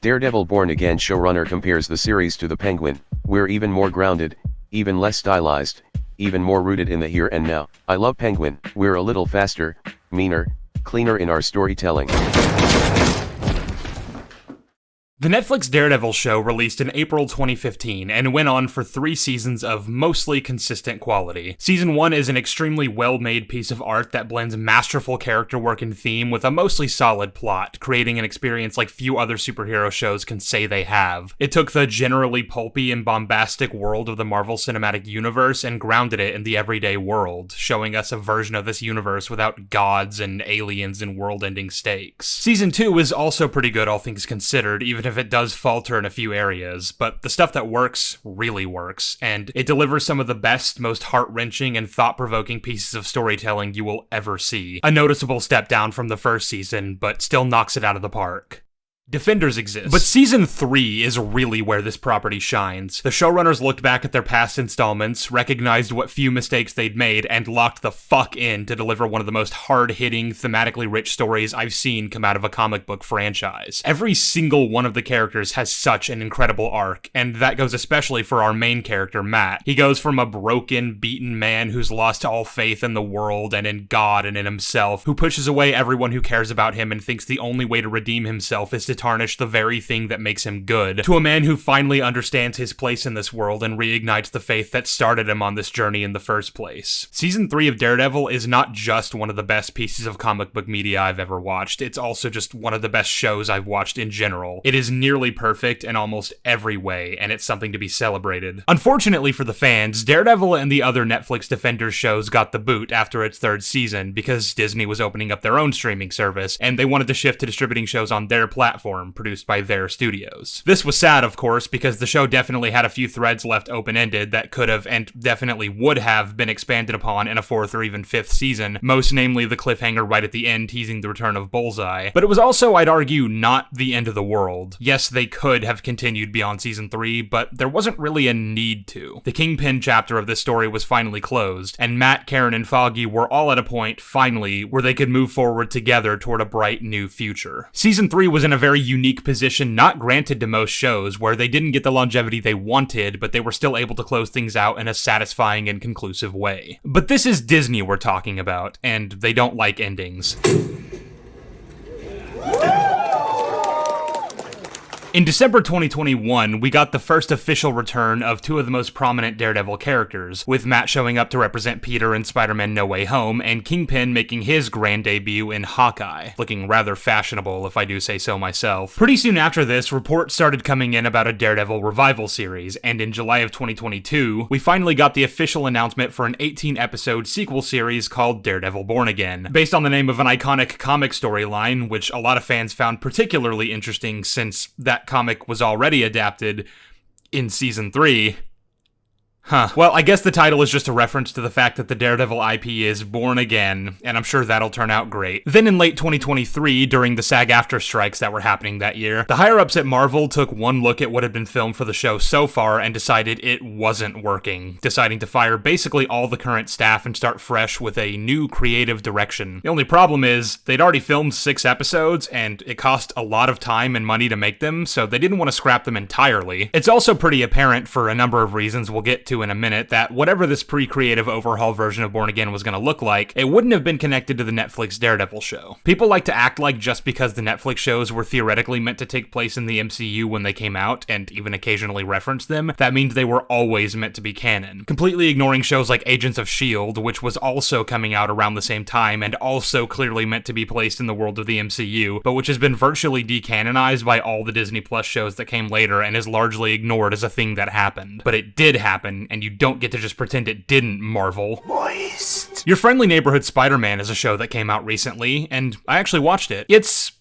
Daredevil Born Again showrunner compares the series to The Penguin. We're even more grounded, even less stylized, even more rooted in the here and now. I love Penguin. We're a little faster, meaner, cleaner in our storytelling. The Netflix Daredevil show released in April 2015 and went on for 3 seasons of mostly consistent quality. Season 1 is an extremely well-made piece of art that blends masterful character work and theme with a mostly solid plot, creating an experience like few other superhero shows can say they have. It took the generally pulpy and bombastic world of the Marvel Cinematic Universe and grounded it in the everyday world, showing us a version of this universe without gods and aliens and world-ending stakes. Season 2 is also pretty good, all things considered, even if it does falter in a few areas, but the stuff that works really works, and it delivers some of the best, most heart-wrenching and thought-provoking pieces of storytelling you will ever see. A noticeable step down from the first season, but still knocks it out of the park. Defenders exist, but Season 3 is really where this property shines. The showrunners looked back at their past installments, recognized what few mistakes they'd made, and locked the fuck in to deliver one of the most hard-hitting, thematically rich stories I've seen come out of a comic book franchise. Every single one of the characters has such an incredible arc, and that goes especially for our main character, Matt. He goes from a broken, beaten man who's lost all faith in the world and in God and in himself, who pushes away everyone who cares about him and thinks the only way to redeem himself is to tarnish the very thing that makes him good, to a man who finally understands his place in this world and reignites the faith that started him on this journey in the first place. Season 3 of Daredevil is not just one of the best pieces of comic book media I've ever watched, it's also just one of the best shows I've watched in general. It is nearly perfect in almost every way, and it's something to be celebrated. Unfortunately for the fans, Daredevil and the other Netflix Defenders shows got the boot after its 3rd season because Disney was opening up their own streaming service, and they wanted to shift to distributing shows on their platform, produced by their studios. This was sad, of course, because the show definitely had a few threads left open-ended that could have, and definitely would have, been expanded upon in a 4th or even 5th season, most namely the cliffhanger right at the end teasing the return of Bullseye. But it was also, I'd argue, not the end of the world. Yes, they could have continued beyond Season 3, but there wasn't really a need to. The Kingpin chapter of this story was finally closed, and Matt, Karen, and Foggy were all at a point, finally, where they could move forward together toward a bright new future. Season 3 was in a very unique position not granted to most shows, where they didn't get the longevity they wanted, but they were still able to close things out in a satisfying and conclusive way. But this is Disney we're talking about, and they don't like endings. In December 2021, we got the first official return of 2 of the most prominent Daredevil characters, with Matt showing up to represent Peter in Spider-Man No Way Home, and Kingpin making his grand debut in Hawkeye, looking rather fashionable if I do say so myself. Pretty soon after this, reports started coming in about a Daredevil revival series, and in July of 2022, we finally got the official announcement for an 18-episode sequel series called Daredevil Born Again, based on the name of an iconic comic storyline, which a lot of fans found particularly interesting since that comic was already adapted in Season 3. Well, I guess the title is just a reference to the fact that the Daredevil IP is born again, and I'm sure that'll turn out great. Then in late 2023, during the SAG-AFTRA strikes that were happening that year, the higher-ups at Marvel took one look at what had been filmed for the show so far and decided it wasn't working, deciding to fire basically all the current staff and start fresh with a new creative direction. The only problem is, they'd already filmed 6 episodes, and it cost a lot of time and money to make them, so they didn't want to scrap them entirely. It's also pretty apparent, for a number of reasons we'll get to in a minute, that whatever this pre-creative overhaul version of Born Again was going to look like, it wouldn't have been connected to the Netflix Daredevil show. People like to act like just because the Netflix shows were theoretically meant to take place in the MCU when they came out, and even occasionally reference them, that means they were always meant to be canon. Completely ignoring shows like Agents of S.H.I.E.L.D., which was also coming out around the same time, and also clearly meant to be placed in the world of the MCU, but which has been virtually decanonized by all the Disney Plus shows that came later and is largely ignored as a thing that happened. But it did happen, and you don't get to just pretend it didn't, Marvel. Moist. Your Friendly Neighborhood Spider-Man is a show that came out recently, and I actually watched it. It's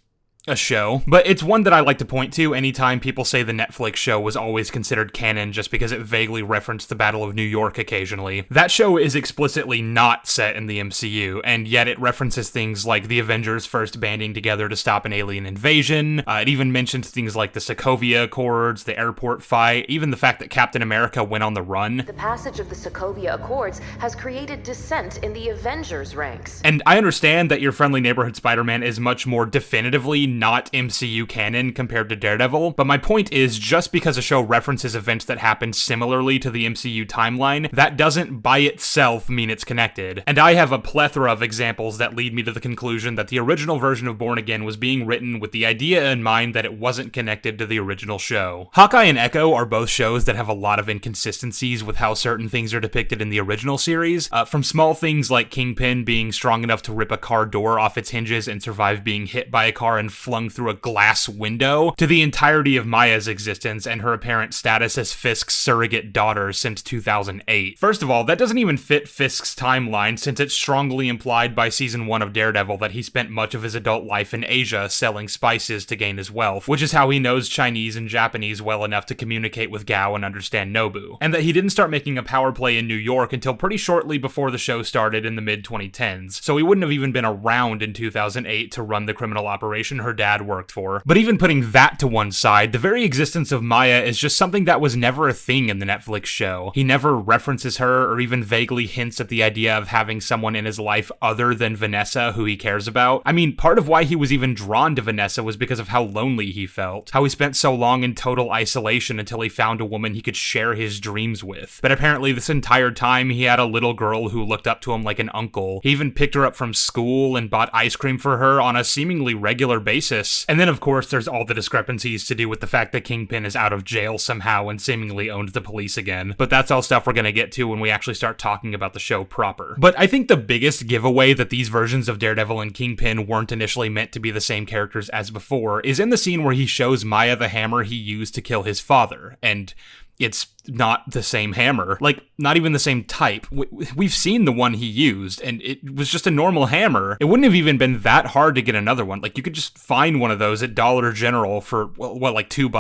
a show, but it's one that I like to point to anytime people say the Netflix show was always considered canon just because it vaguely referenced the Battle of New York occasionally. That show is explicitly not set in the MCU, and yet it references things like the Avengers first banding together to stop an alien invasion. It even mentions things like the Sokovia Accords, the airport fight, even the fact that Captain America went on the run. The passage of the Sokovia Accords has created dissent in the Avengers ranks. And I understand that Your Friendly Neighborhood Spider-Man is much more definitively not MCU canon compared to Daredevil, but my point is just because a show references events that happen similarly to the MCU timeline, that doesn't by itself mean it's connected. And I have a plethora of examples that lead me to the conclusion that the original version of Born Again was being written with the idea in mind that it wasn't connected to the original show. Hawkeye and Echo are both shows that have a lot of inconsistencies with how certain things are depicted in the original series, from small things like Kingpin being strong enough to rip a car door off its hinges and survive being hit by a car and flung through a glass window, to the entirety of Maya's existence and her apparent status as Fisk's surrogate daughter since 2008. First of all, that doesn't even fit Fisk's timeline, since it's strongly implied by season 1 of Daredevil that he spent much of his adult life in Asia selling spices to gain his wealth, which is how he knows Chinese and Japanese well enough to communicate with Gao and understand Nobu, and that he didn't start making a power play in New York until pretty shortly before the show started in the mid-2010s, so he wouldn't have even been around in 2008 to run the criminal operation her dad worked for. But even putting that to one side, the very existence of Maya is just something that was never a thing in the Netflix show. He never references her or even vaguely hints at the idea of having someone in his life other than Vanessa who he cares about. I mean, part of why he was even drawn to Vanessa was because of how lonely he felt, how he spent so long in total isolation until he found a woman he could share his dreams with. But apparently this entire time he had a little girl who looked up to him like an uncle. He even picked her up from school and bought ice cream for her on a seemingly regular basis. And then of course there's all the discrepancies to do with the fact that Kingpin is out of jail somehow and seemingly owns the police again. But that's all stuff we're gonna get to when we actually start talking about the show proper. But I think the biggest giveaway that these versions of Daredevil and Kingpin weren't initially meant to be the same characters as before is in the scene where he shows Maya the hammer he used to kill his father, and it's not the same hammer. Like, not even the same type. We've seen the one he used, and it was just a normal hammer. It wouldn't have even been that hard to get another one. Like, you could just find one of those at Dollar General for, what, like $2?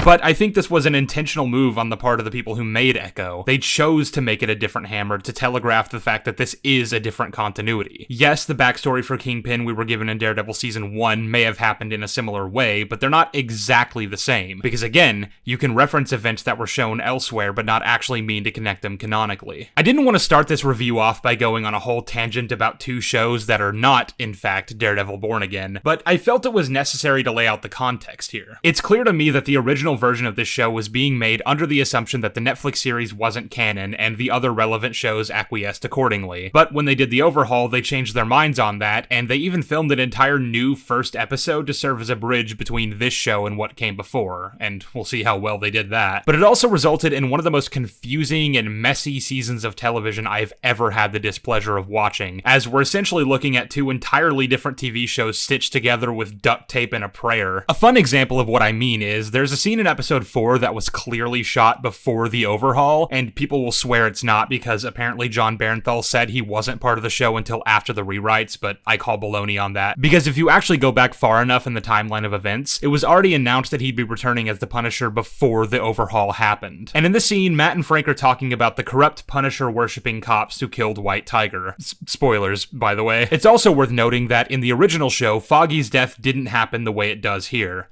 But I think this was an intentional move on the part of the people who made Echo. They chose to make it a different hammer to telegraph the fact that this is a different continuity. Yes, the backstory for Kingpin we were given in Daredevil Season 1 may have happened in a similar way, but they're not exactly the same. Because again, you can reference events that were shown elsewhere, but not actually mean to connect them canonically. I didn't want to start this review off by going on a whole tangent about two shows that are not, in fact, Daredevil Born Again, but I felt it was necessary to lay out the context here. It's clear to me that the original version of this show was being made under the assumption that the Netflix series wasn't canon, and the other relevant shows acquiesced accordingly. But when they did the overhaul, they changed their minds on that, and they even filmed an entire new first episode to serve as a bridge between this show and what came before, and we'll see how well they did that. But it also resulted in one of the most confusing and messy seasons of television I've ever had the displeasure of watching, as we're essentially looking at two entirely different TV shows stitched together with duct tape and a prayer. A fun example of what I mean is, there's a scene in episode 4 that was clearly shot before the overhaul, and people will swear it's not because apparently John Barenthal said he wasn't part of the show until after the rewrites, but I call baloney on that. Because if you actually go back far enough in the timeline of events, it was already announced that he'd be returning as the Punisher before the overhaul happened. And in this scene, Matt and Frank are talking about the corrupt Punisher-worshipping cops who killed White Tiger. Spoilers, by the way. It's also worth noting that in the original show, Foggy's death didn't happen the way it does here.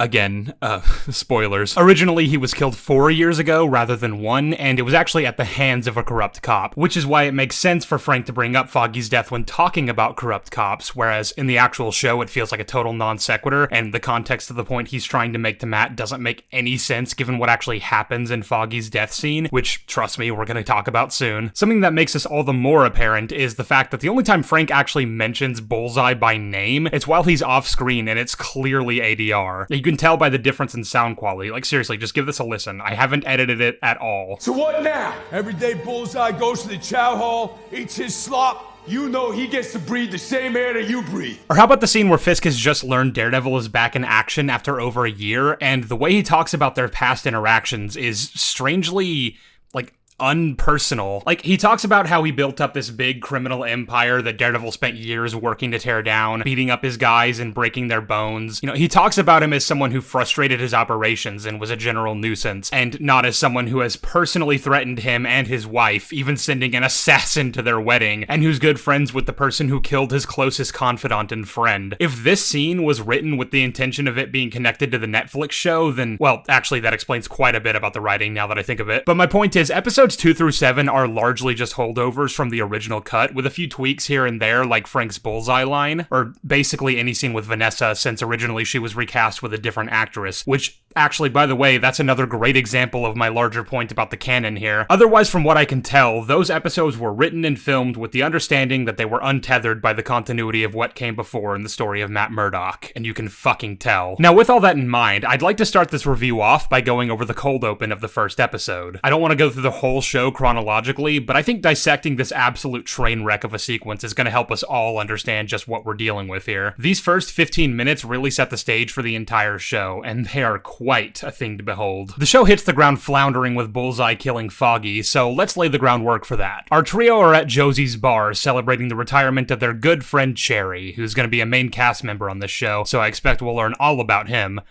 Again, spoilers. Originally, he was killed 4 years ago rather than 1, and it was actually at the hands of a corrupt cop, which is why it makes sense for Frank to bring up Foggy's death when talking about corrupt cops, whereas in the actual show, it feels like a total non sequitur, and the context of the point he's trying to make to Matt doesn't make any sense given what actually happens in Foggy's death scene, which, trust me, we're gonna talk about soon. Something that makes this all the more apparent is the fact that the only time Frank actually mentions Bullseye by name, it's while he's off screen, and it's clearly ADR. You can tell by the difference in sound quality. Like, seriously, just give this a listen. I haven't edited it at all. So what now? Every day Bullseye goes to the chow hall, eats his slop. You know he gets to breathe the same air that you breathe. Or how about the scene where Fisk has just learned Daredevil is back in action after over a year, and the way he talks about their past interactions is strangely, like, unpersonal. Like, he talks about how he built up this big criminal empire that Daredevil spent years working to tear down, beating up his guys and breaking their bones. You know, he talks about him as someone who frustrated his operations and was a general nuisance, and not as someone who has personally threatened him and his wife, even sending an assassin to their wedding, and who's good friends with the person who killed his closest confidant and friend. If this scene was written with the intention of it being connected to the Netflix show, then, well, actually that explains quite a bit about the writing now that I think of it. But my point is, episode Episodes 2 through 7 are largely just holdovers from the original cut, with a few tweaks here and there, like Frank's bullseye line, or basically any scene with Vanessa, since originally she was recast with a different actress, which actually, by the way, that's another great example of my larger point about the canon here. Otherwise, from what I can tell, those episodes were written and filmed with the understanding that they were untethered by the continuity of what came before in the story of Matt Murdock, and you can fucking tell. Now, with all that in mind, I'd like to start this review off by going over the cold open of the first episode. I don't want to go through the whole show chronologically, but I think dissecting this absolute train wreck of a sequence is going to help us all understand just what we're dealing with here. These first 15 minutes really set the stage for the entire show, and they are quite a thing to behold. The show hits the ground floundering with Bullseye killing Foggy, so let's lay the groundwork for that. Our trio are at Josie's bar celebrating the retirement of their good friend Cherry, who's going to be a main cast member on this show, so I expect we'll learn all about him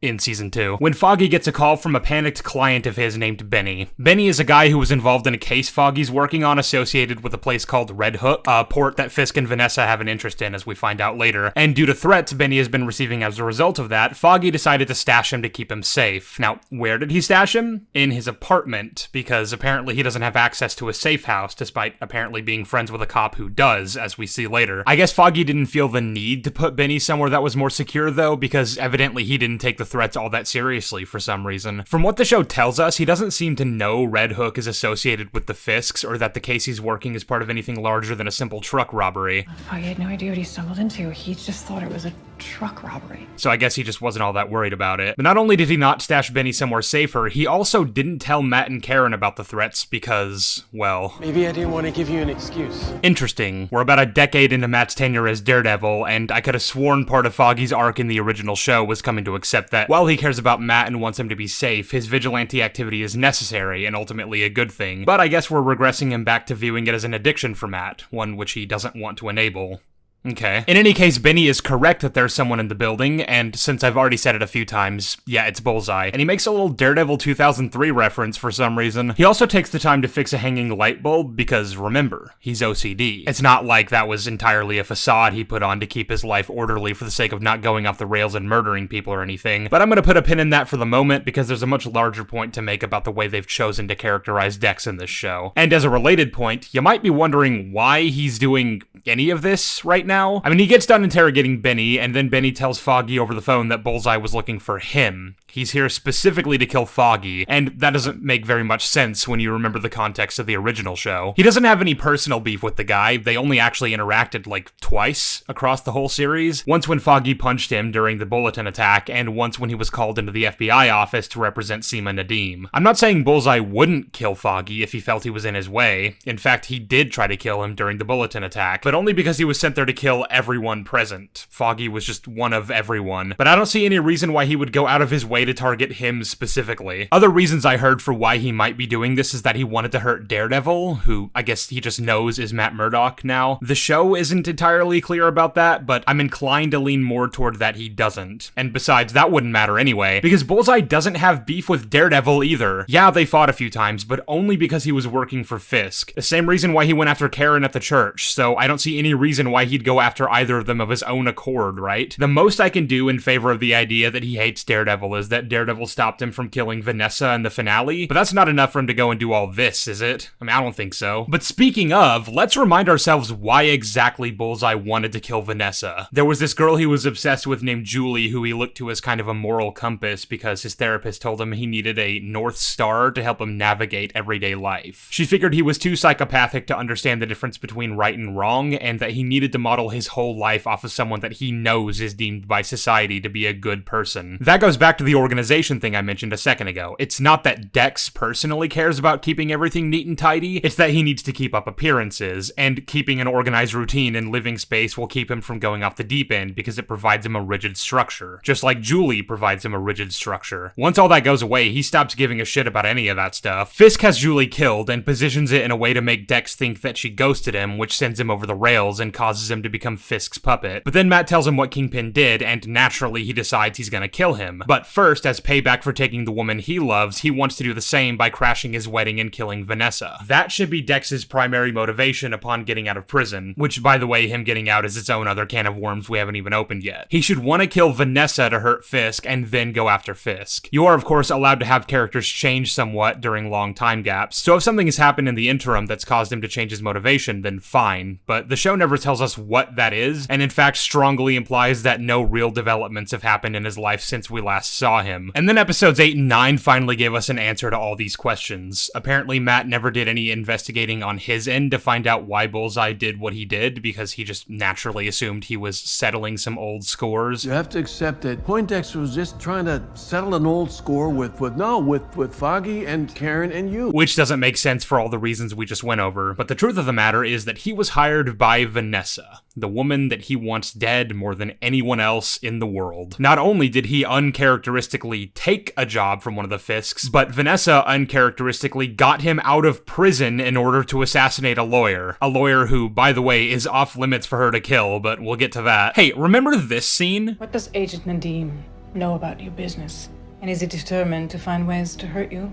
in Season 2, when Foggy gets a call from a panicked client of his named Benny. Benny is a guy who was involved in a case Foggy's working on associated with a place called Red Hook, a port that Fisk and Vanessa have an interest in, as we find out later. And due to threats Benny has been receiving as a result of that, Foggy decided to stash him to keep him safe. Now, where did he stash him? In his apartment, because apparently he doesn't have access to a safe house, despite apparently being friends with a cop who does, as we see later. I guess Foggy didn't feel the need to put Benny somewhere that was more secure, though, because evidently he didn't take the threats all that seriously for some reason. From what the show tells us, he doesn't seem to know Red Hook is associated with the Fisks, or that the case he's working is part of anything larger than a simple truck robbery. Foggy had no idea what he stumbled into. He just thought it was a truck robbery. So I guess he just wasn't all that worried about it. But not only did he not stash Benny somewhere safer, he also didn't tell Matt and Karen about the threats because, well... maybe I didn't want to give you an excuse. Interesting. We're about a decade into Matt's tenure as Daredevil, and I could have sworn part of Foggy's arc in the original show was coming to accept that while he cares about Matt and wants him to be safe, his vigilante activity is necessary and ultimately a good thing. But I guess we're regressing him back to viewing it as an addiction for Matt, one which he doesn't want to enable. Okay. In any case, Benny is correct that there's someone in the building, and since I've already said it a few times, yeah, it's Bullseye. And he makes a little Daredevil 2003 reference for some reason. He also takes the time to fix a hanging light bulb because, remember, he's OCD. It's not like that was entirely a facade he put on to keep his life orderly for the sake of not going off the rails and murdering people or anything. But I'm gonna put a pin in that for the moment because there's a much larger point to make about the way they've chosen to characterize Dex in this show. And as a related point, you might be wondering why he's doing any of this right now. I mean, he gets done interrogating Benny, and then Benny tells Foggy over the phone that Bullseye was looking for him. He's here specifically to kill Foggy, and that doesn't make very much sense when you remember the context of the original show. He doesn't have any personal beef with the guy. They only actually interacted like twice across the whole series. Once when Foggy punched him during the bulletin attack, and once when he was called into the FBI office to represent Seema Nadim. I'm not saying Bullseye wouldn't kill Foggy if he felt he was in his way. In fact, he did try to kill him during the bulletin attack, but only because he was sent there to kill everyone present. Foggy was just one of everyone. But I don't see any reason why he would go out of his way to target him specifically. Other reasons I heard for why he might be doing this is that he wanted to hurt Daredevil, who I guess he just knows is Matt Murdock now. The show isn't entirely clear about that, but I'm inclined to lean more toward that he doesn't. And besides, that wouldn't matter anyway, because Bullseye doesn't have beef with Daredevil either. Yeah, they fought a few times, but only because he was working for Fisk. The same reason why he went after Karen at the church, so I don't see any reason why he'd go after either of them of his own accord, right? The most I can do in favor of the idea that he hates Daredevil is that Daredevil stopped him from killing Vanessa in the finale, but that's not enough for him to go and do all this, is it? I mean, I don't think so. But speaking of, let's remind ourselves why exactly Bullseye wanted to kill Vanessa. There was this girl he was obsessed with named Julie, who he looked to as kind of a moral compass because his therapist told him he needed a North Star to help him navigate everyday life. She figured he was too psychopathic to understand the difference between right and wrong, and that he needed to model his whole life off of someone that he knows is deemed by society to be a good person. That goes back to the organization thing I mentioned a second ago. It's not that Dex personally cares about keeping everything neat and tidy, it's that he needs to keep up appearances, and keeping an organized routine and living space will keep him from going off the deep end because it provides him a rigid structure. Just like Julie provides him a rigid structure. Once all that goes away, he stops giving a shit about any of that stuff. Fisk has Julie killed and positions it in a way to make Dex think that she ghosted him, which sends him over the rails and causes him to become Fisk's puppet. But then Matt tells him what Kingpin did, and naturally he decides he's gonna kill him. But first, as payback for taking the woman he loves, he wants to do the same by crashing his wedding and killing Vanessa. That should be Dex's primary motivation upon getting out of prison, which, by the way, him getting out is its own other can of worms we haven't even opened yet. He should want to kill Vanessa to hurt Fisk, and then go after Fisk. You are, of course, allowed to have characters change somewhat during long time gaps, so if something has happened in the interim that's caused him to change his motivation, then fine, but the show never tells us what that is, and in fact strongly implies that no real developments have happened in his life since we last saw him. And then episodes 8 and 9 finally gave us an answer to all these questions. Apparently Matt never did any investigating on his end to find out why Bullseye did what he did, because he just naturally assumed he was settling some old scores. You have to accept that Poindexter was just trying to settle an old score with Foggy and Karen and you. Which doesn't make sense for all the reasons we just went over, but the truth of the matter is that he was hired by Vanessa, the woman that he wants dead more than anyone else in the world. Not only did he uncharacteristically take a job from one of the Fisks, but Vanessa uncharacteristically got him out of prison in order to assassinate a lawyer. A lawyer who, by the way, is off limits for her to kill, but we'll get to that. Hey, remember this scene? What does Agent Nadim know about your business? And is he determined to find ways to hurt you?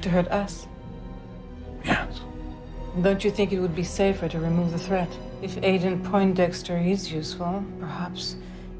To hurt us? Yes. Don't you think it would be safer to remove the threat? If Agent Poindexter is useful, perhaps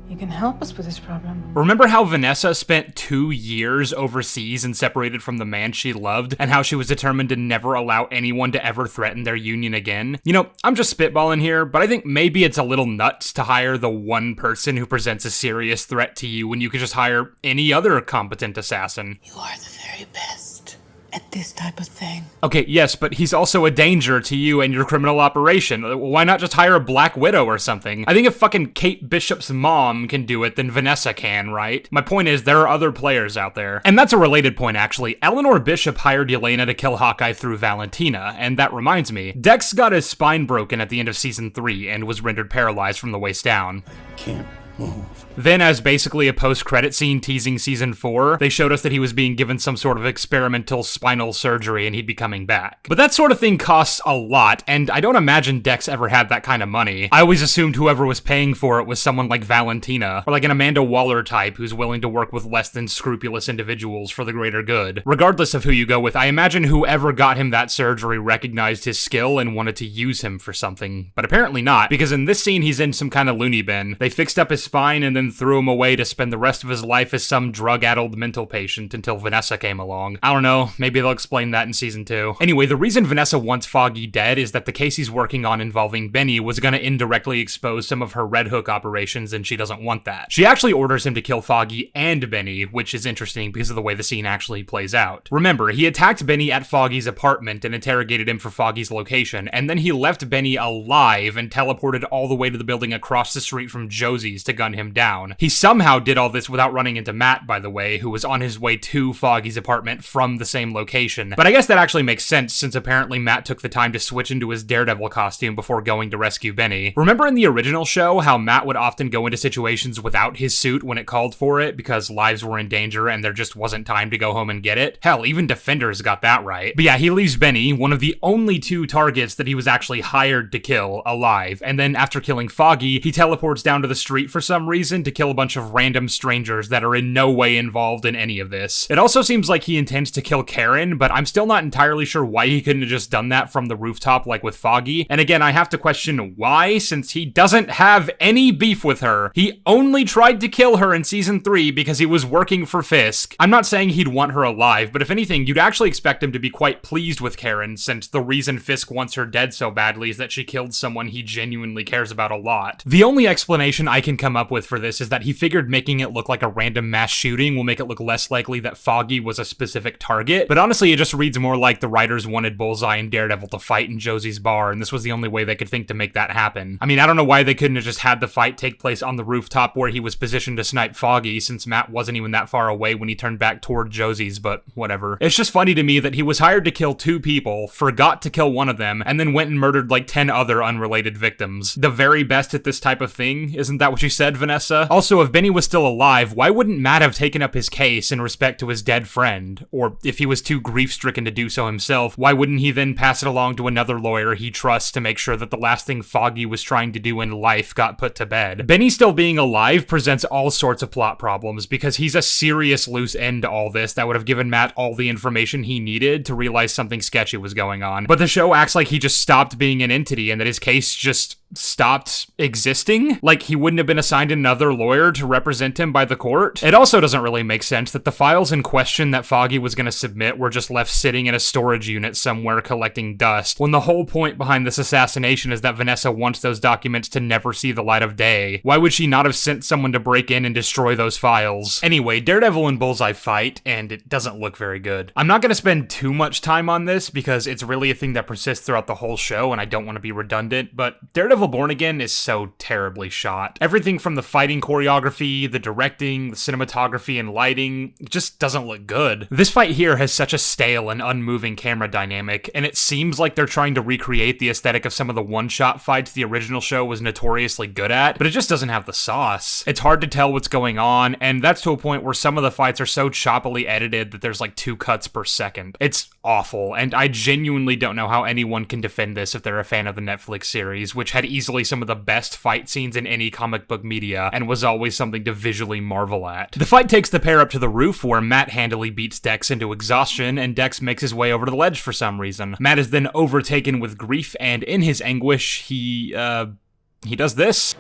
he can help us with this problem. Remember how Vanessa spent 2 years overseas and separated from the man she loved, and how she was determined to never allow anyone to ever threaten their union again? You know, I'm just spitballing here, but I think maybe it's a little nuts to hire the one person who presents a serious threat to you when you could just hire any other competent assassin. You are the very best at this type of thing. Okay, yes, but he's also a danger to you and your criminal operation. Why not just hire a Black Widow or something? I think if fucking Kate Bishop's mom can do it, then Vanessa can, right? My point is, there are other players out there. And that's a related point, actually. Eleanor Bishop hired Yelena to kill Hawkeye through Valentina, and that reminds me, Dex got his spine broken at the end of Season 3 and was rendered paralyzed from the waist down. Can't move. Then, as basically a post-credit scene teasing Season 4, they showed us that he was being given some sort of experimental spinal surgery and he'd be coming back. But that sort of thing costs a lot, and I don't imagine Dex ever had that kind of money. I always assumed whoever was paying for it was someone like Valentina, or like an Amanda Waller type who's willing to work with less than scrupulous individuals for the greater good. Regardless of who you go with, I imagine whoever got him that surgery recognized his skill and wanted to use him for something, but apparently not, because in this scene he's in some kind of loony bin. They fixed up his spine and then threw him away to spend the rest of his life as some drug-addled mental patient until Vanessa came along. I don't know, maybe they'll explain that in Season 2. Anyway, the reason Vanessa wants Foggy dead is that the case he's working on involving Benny was gonna indirectly expose some of her Red Hook operations, and she doesn't want that. She actually orders him to kill Foggy and Benny, which is interesting because of the way the scene actually plays out. Remember, he attacked Benny at Foggy's apartment and interrogated him for Foggy's location, and then he left Benny alive and teleported all the way to the building across the street from Josie's to gun him down. He somehow did all this without running into Matt, by the way, who was on his way to Foggy's apartment from the same location. But I guess that actually makes sense, since apparently Matt took the time to switch into his Daredevil costume before going to rescue Benny. Remember in the original show how Matt would often go into situations without his suit when it called for it because lives were in danger and there just wasn't time to go home and get it? Hell, even Defenders got that right. But yeah, he leaves Benny, one of the only 2 targets that he was actually hired to kill, alive, and then after killing Foggy, he teleports down to the street for some reason to kill a bunch of random strangers that are in no way involved in any of this. It also seems like he intends to kill Karen, but I'm still not entirely sure why he couldn't have just done that from the rooftop like with Foggy. And again, I have to question why, since he doesn't have any beef with her. He only tried to kill her in Season 3 because he was working for Fisk. I'm not saying he'd want her alive, but if anything, you'd actually expect him to be quite pleased with Karen, since the reason Fisk wants her dead so badly is that she killed someone he genuinely cares about a lot. The only explanation I can come up with for this is that he figured making it look like a random mass shooting will make it look less likely that Foggy was a specific target, but honestly it just reads more like the writers wanted Bullseye and Daredevil to fight in Josie's bar, and this was the only way they could think to make that happen. I mean, I don't know why they couldn't have just had the fight take place on the rooftop where he was positioned to snipe Foggy, since Matt wasn't even that far away when he turned back toward Josie's, but whatever. It's just funny to me that he was hired to kill 2 people, forgot to kill one of them, and then went and murdered like 10 other unrelated victims. The very best at this type of thing, isn't that what you said said Vanessa. Also, if Benny was still alive, why wouldn't Matt have taken up his case in respect to his dead friend? Or if he was too grief-stricken to do so himself, why wouldn't he then pass it along to another lawyer he trusts to make sure that the last thing Foggy was trying to do in life got put to bed? Benny still being alive presents all sorts of plot problems because he's a serious loose end to all this that would have given Matt all the information he needed to realize something sketchy was going on. But the show acts like he just stopped being an entity and that his case just stopped existing? Like he wouldn't have been assigned another lawyer to represent him by the court? It also doesn't really make sense that the files in question that Foggy was going to submit were just left sitting in a storage unit somewhere collecting dust, when the whole point behind this assassination is that Vanessa wants those documents to never see the light of day. Why would she not have sent someone to break in and destroy those files? Anyway, Daredevil and Bullseye fight, and it doesn't look very good. I'm not going to spend too much time on this because it's really a thing that persists throughout the whole show and I don't want to be redundant, but Daredevil Born Again is so terribly shot. Everything from the fighting choreography, the directing, the cinematography, and lighting just doesn't look good. This fight here has such a stale and unmoving camera dynamic, and it seems like they're trying to recreate the aesthetic of some of the one-shot fights the original show was notoriously good at, but it just doesn't have the sauce. It's hard to tell what's going on, and that's to a point where some of the fights are so choppily edited that there's like 2 cuts per second. It's awful, and I genuinely don't know how anyone can defend this if they're a fan of the Netflix series, which had easily some of the best fight scenes in any comic book media, and was always something to visually marvel at. The fight takes the pair up to the roof, where Matt handily beats Dex into exhaustion, and Dex makes his way over to the ledge for some reason. Matt is then overtaken with grief, and in his anguish, he does this.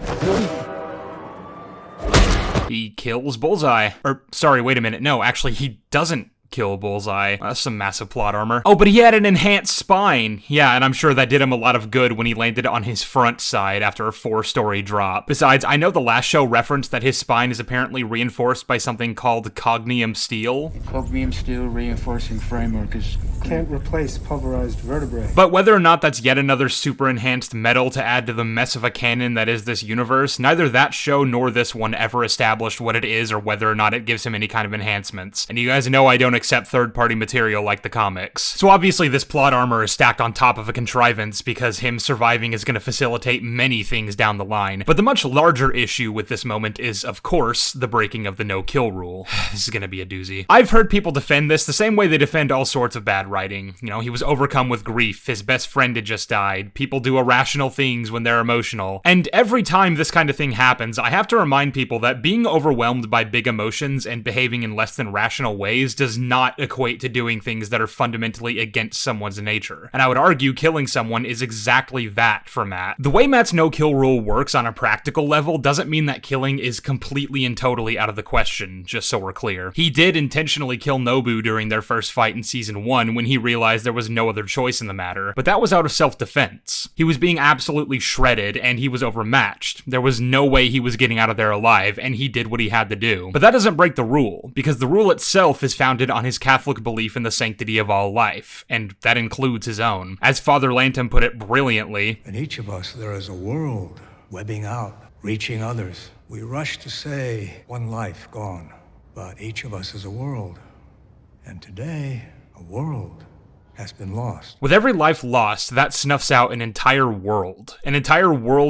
He kills Bullseye. Or, sorry, wait a minute, no, actually, he doesn't kill Bullseye. That's some massive plot armor. Oh, but he had an enhanced spine. Yeah, and I'm sure that did him a lot of good when he landed on his front side after a 4-story drop. Besides, I know the last show referenced that his spine is apparently reinforced by something called cognium steel. Cognium steel reinforcing framework can't replace pulverized vertebrae. But whether or not that's yet another super enhanced metal to add to the mess of a canon that is this universe, neither that show nor this one ever established what it is or whether or not it gives him any kind of enhancements. And you guys know I don't accept third-party material like the comics. So obviously this plot armor is stacked on top of a contrivance because him surviving is going to facilitate many things down the line. But the much larger issue with this moment is, of course, the breaking of the no-kill rule. This is going to be a doozy. I've heard people defend this the same way they defend all sorts of bad writing. You know, he was overcome with grief, his best friend had just died, people do irrational things when they're emotional. And every time this kind of thing happens, I have to remind people that being overwhelmed by big emotions and behaving in less than rational ways does not equate to doing things that are fundamentally against someone's nature. And I would argue killing someone is exactly that for Matt. The way Matt's no-kill rule works on a practical level doesn't mean that killing is completely and totally out of the question, just so we're clear. He did intentionally kill Nobu during their first fight in season 1 when he realized there was no other choice in the matter, but that was out of self-defense. He was being absolutely shredded and he was overmatched. There was no way he was getting out of there alive, and he did what he had to do. But that doesn't break the rule, because the rule itself is founded on his Catholic belief in the sanctity of all life, and that includes his own. As Father Lantom put it brilliantly, in each of us there is a world webbing out, reaching others. We rush to say one life gone, but each of us is a world. And today, a world has been lost. With every life lost, that snuffs out an entire world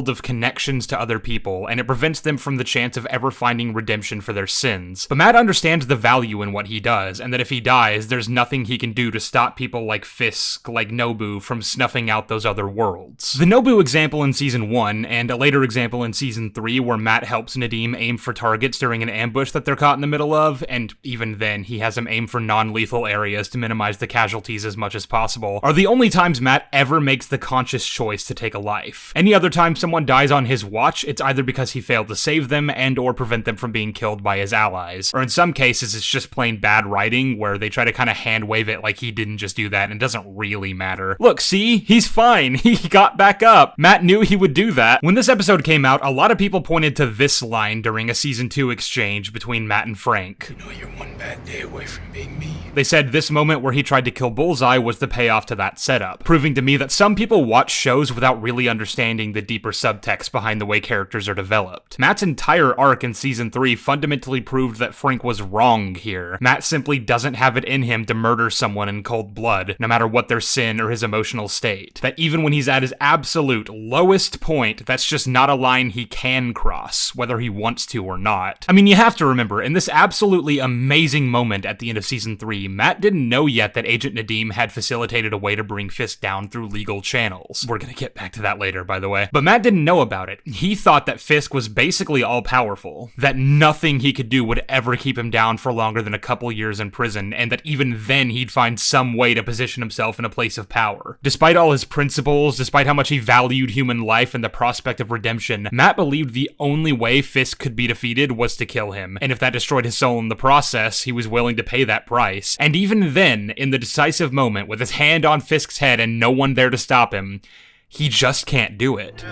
of connections to other people, and it prevents them from the chance of ever finding redemption for their sins. But Matt understands the value in what he does, and that if he dies, there's nothing he can do to stop people like Fisk, like Nobu, from snuffing out those other worlds. The Nobu example in season 1, and a later example in season 3 where Matt helps Nadim aim for targets during an ambush that they're caught in the middle of, and even then, he has him aim for non-lethal areas to minimize the casualties as much as possible, are the only times Matt ever makes the conscious choice to take a life. Any other time someone dies on his watch, it's either because he failed to save them and or prevent them from being killed by his allies. Or in some cases, it's just plain bad writing where they try to kind of hand wave it like he didn't just do that and it doesn't really matter. Look, see? He's fine. He got back up. Matt knew he would do that. When this episode came out, a lot of people pointed to this line during a season 2 exchange between Matt and Frank. You know you're one bad that day away from being me. They said this moment where he tried to kill Bullseye was the payoff to that setup, proving to me that some people watch shows without really understanding the deeper subtext behind the way characters are developed. Matt's entire arc in season 3 fundamentally proved that Frank was wrong here. Matt simply doesn't have it in him to murder someone in cold blood, no matter what their sin or his emotional state. That even when he's at his absolute lowest point, that's just not a line he can cross, whether he wants to or not. I mean, you have to remember, in this absolutely amazing moment at the end of season 3, Matt didn't know yet that Agent Nadeem had facilitated a way to bring Fisk down through legal channels. We're gonna get back to that later, by the way. But Matt didn't know about it. He thought that Fisk was basically all-powerful, that nothing he could do would ever keep him down for longer than a couple years in prison, and that even then he'd find some way to position himself in a place of power. Despite all his principles, despite how much he valued human life and the prospect of redemption, Matt believed the only way Fisk could be defeated was to kill him, and if that destroyed his soul in the process, he was willing to pay that price. And even then, in the decisive moment, with his hand on Fisk's head and no one there to stop him, he just can't do it.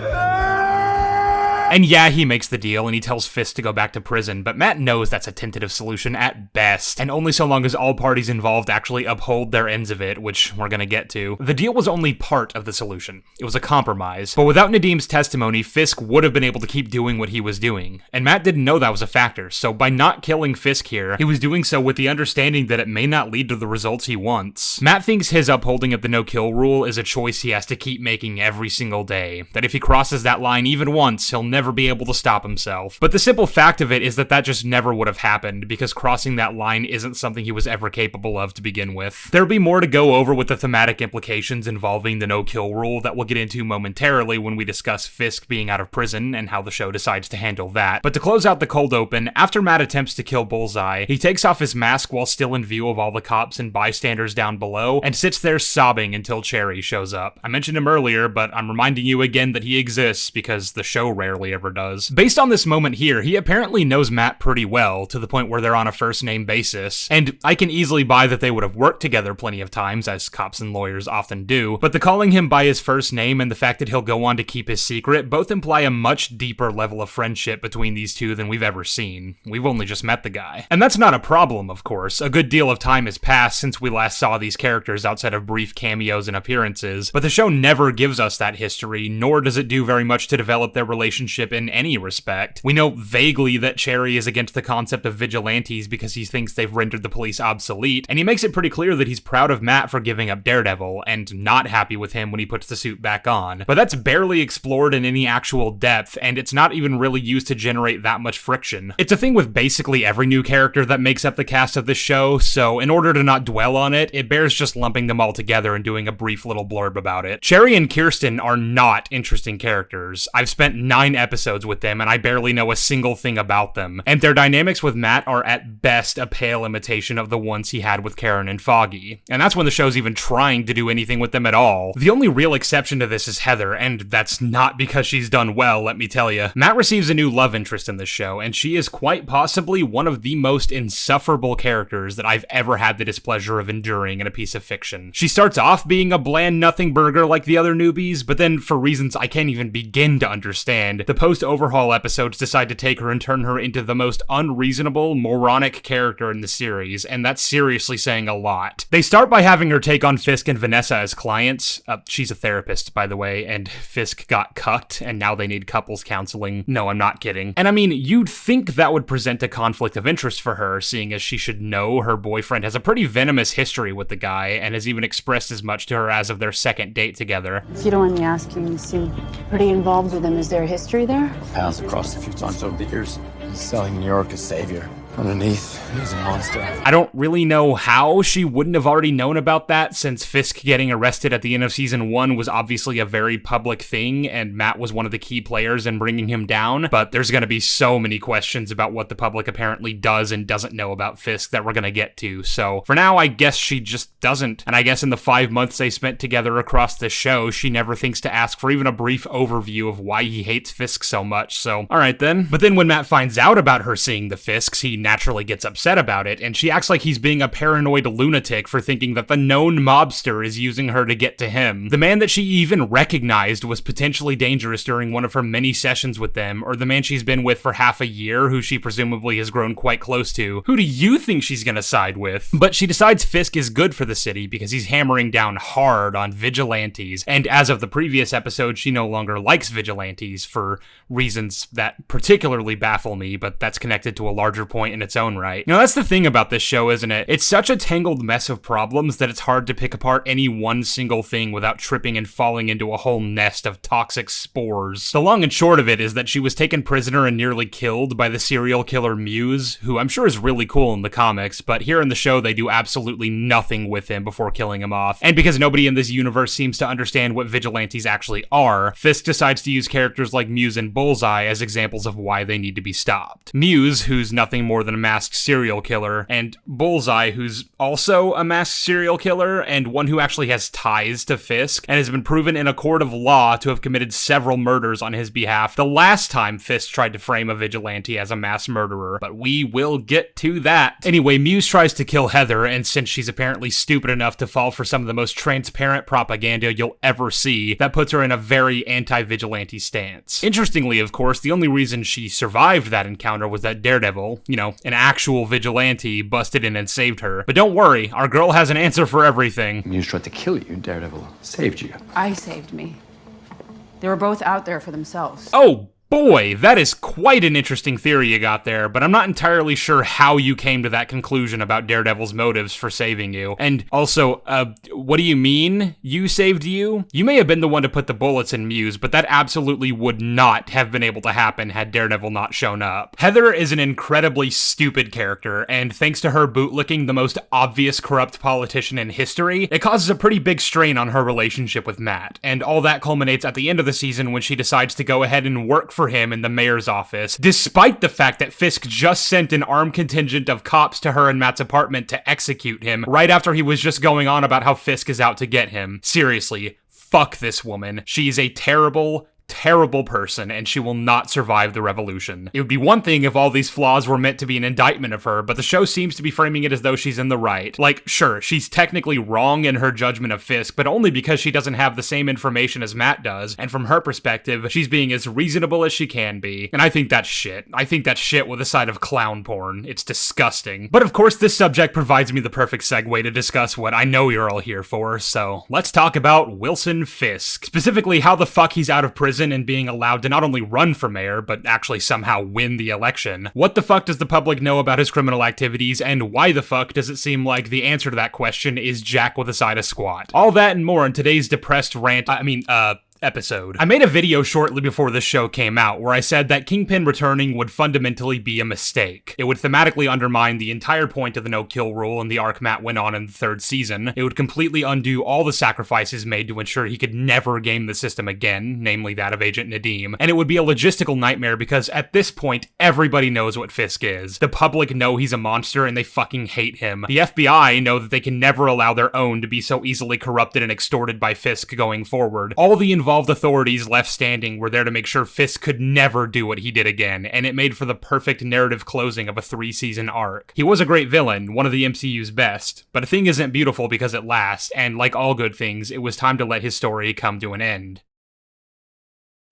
And yeah, he makes the deal and he tells Fisk to go back to prison, but Matt knows that's a tentative solution at best, and only so long as all parties involved actually uphold their ends of it, which we're gonna get to. The deal was only part of the solution. It was a compromise. But without Nadeem's testimony, Fisk would have been able to keep doing what he was doing, and Matt didn't know that was a factor, so by not killing Fisk here, he was doing so with the understanding that it may not lead to the results he wants. Matt thinks his upholding of the no-kill rule is a choice he has to keep making every single day, that if he crosses that line even once, he'll never be able to stop himself. But the simple fact of it is that just never would have happened, because crossing that line isn't something he was ever capable of to begin with. There'll be more to go over with the thematic implications involving the no-kill rule that we'll get into momentarily when we discuss Fisk being out of prison and how the show decides to handle that. But to close out the cold open, after Matt attempts to kill Bullseye, he takes off his mask while still in view of all the cops and bystanders down below, and sits there sobbing until Cherry shows up. I mentioned him earlier, but I'm reminding you again that he exists because the show rarely ever does. Based on this moment here, he apparently knows Matt pretty well, to the point where they're on a first-name basis, and I can easily buy that they would have worked together plenty of times, as cops and lawyers often do, but the calling him by his first name and the fact that he'll go on to keep his secret both imply a much deeper level of friendship between these two than we've ever seen. We've only just met the guy. And that's not a problem, of course. A good deal of time has passed since we last saw these characters outside of brief cameos and appearances, but the show never gives us that history, nor does it do very much to develop their relationship in any respect. We know vaguely that Cherry is against the concept of vigilantes because he thinks they've rendered the police obsolete, and he makes it pretty clear that he's proud of Matt for giving up Daredevil, and not happy with him when he puts the suit back on. But that's barely explored in any actual depth, and it's not even really used to generate that much friction. It's a thing with basically every new character that makes up the cast of this show, so in order to not dwell on it, it bears just lumping them all together and doing a brief little blurb about it. Cherry and Kirsten are not interesting characters. I've spent 9 episodes with them, and I barely know a single thing about them, and their dynamics with Matt are at best a pale imitation of the ones he had with Karen and Foggy, and that's when the show's even trying to do anything with them at all. The only real exception to this is Heather, and that's not because she's done well, let me tell you. Matt receives a new love interest in this show, and she is quite possibly one of the most insufferable characters that I've ever had the displeasure of enduring in a piece of fiction. She starts off being a bland nothing burger like the other newbies, but then for reasons I can't even begin to understand, the post-overhaul episodes decide to take her and turn her into the most unreasonable, moronic character in the series, and that's seriously saying a lot. They start by having her take on Fisk and Vanessa as clients. She's a therapist, by the way, and Fisk got cucked, and now they need couples counseling. No, I'm not kidding. And I mean, you'd think that would present a conflict of interest for her, seeing as she should know her boyfriend has a pretty venomous history with the guy, and has even expressed as much to her as of their second date together. If you don't mind me asking, you seem pretty involved with him. Is there a history there? Paths crossed a few times over the years. He's selling New York as savior. Underneath, he's a monster. I don't really know how she wouldn't have already known about that, since Fisk getting arrested at the end of season 1 was obviously a very public thing, and Matt was one of the key players in bringing him down, but there's gonna be so many questions about what the public apparently does and doesn't know about Fisk that we're gonna get to, so for now, I guess she just doesn't, and I guess in the 5 months they spent together across the show, she never thinks to ask for even a brief overview of why he hates Fisk so much, so alright then. But then when Matt finds out about her seeing the Fisks, he naturally gets upset about it, and she acts like he's being a paranoid lunatic for thinking that the known mobster is using her to get to him. The man that she even recognized was potentially dangerous during one of her many sessions with them, or the man she's been with for half a year, who she presumably has grown quite close to. Who do you think she's gonna side with? But she decides Fisk is good for the city because he's hammering down hard on vigilantes, and as of the previous episode, she no longer likes vigilantes for reasons that particularly baffle me, but that's connected to a larger point in its own right. You know, that's the thing about this show, isn't it? It's such a tangled mess of problems that it's hard to pick apart any one single thing without tripping and falling into a whole nest of toxic spores. The long and short of it is that she was taken prisoner and nearly killed by the serial killer Muse, who I'm sure is really cool in the comics, but here in the show they do absolutely nothing with him before killing him off. And because nobody in this universe seems to understand what vigilantes actually are, Fisk decides to use characters like Muse and Bullseye as examples of why they need to be stopped. Muse, who's nothing more than a masked serial killer, and Bullseye, who's also a masked serial killer, and one who actually has ties to Fisk, and has been proven in a court of law to have committed several murders on his behalf the last time Fisk tried to frame a vigilante as a mass murderer, but we will get to that. Anyway, Muse tries to kill Heather, and since she's apparently stupid enough to fall for some of the most transparent propaganda you'll ever see, that puts her in a very anti-vigilante stance. Interestingly, of course, the only reason she survived that encounter was that Daredevil, you know, an actual vigilante, busted in and saved her. But don't worry, our girl has an answer for everything. Muse tried to kill you, Daredevil saved you. I saved me. They were both out there for themselves. Oh, boy, that is quite an interesting theory you got there, but I'm not entirely sure how you came to that conclusion about Daredevil's motives for saving you. And also, what do you mean, you saved you? You may have been the one to put the bullets in Muse, but that absolutely would not have been able to happen had Daredevil not shown up. Heather is an incredibly stupid character, and thanks to her bootlicking the most obvious corrupt politician in history, it causes a pretty big strain on her relationship with Matt. And all that culminates at the end of the season when she decides to go ahead and work for him in the mayor's office, despite the fact that Fisk just sent an armed contingent of cops to her and Matt's apartment to execute him right after he was just going on about how Fisk is out to get him. Seriously, fuck this woman. She's a terrible person, and she will not survive the revolution. It would be one thing if all these flaws were meant to be an indictment of her, but the show seems to be framing it as though she's in the right. Like, sure, she's technically wrong in her judgment of Fisk, but only because she doesn't have the same information as Matt does, and from her perspective, she's being as reasonable as she can be. And I think that's shit. I think that's shit with a side of clown porn. It's disgusting. But of course, this subject provides me the perfect segue to discuss what I know you're all here for, so let's talk about Wilson Fisk. Specifically, how the fuck he's out of prison and being allowed to not only run for mayor, but actually somehow win the election. What the fuck does the public know about his criminal activities, and why the fuck does it seem like the answer to that question is Jack with a side of squat? All that and more in today's depressed episode. I made a video shortly before this show came out where I said that Kingpin returning would fundamentally be a mistake. It would thematically undermine the entire point of the no-kill rule and the arc Matt went on in the third season. It would completely undo all the sacrifices made to ensure he could never game the system again, namely that of Agent Nadeem. And it would be a logistical nightmare because at this point, everybody knows what Fisk is. The public know he's a monster and they fucking hate him. The FBI know that they can never allow their own to be so easily corrupted and extorted by Fisk going forward. All the involved authorities left standing were there to make sure Fisk could never do what he did again, and it made for the perfect narrative closing of a 3-season arc. He was a great villain, one of the MCU's best, but a thing isn't beautiful because it lasts, and like all good things, it was time to let his story come to an end.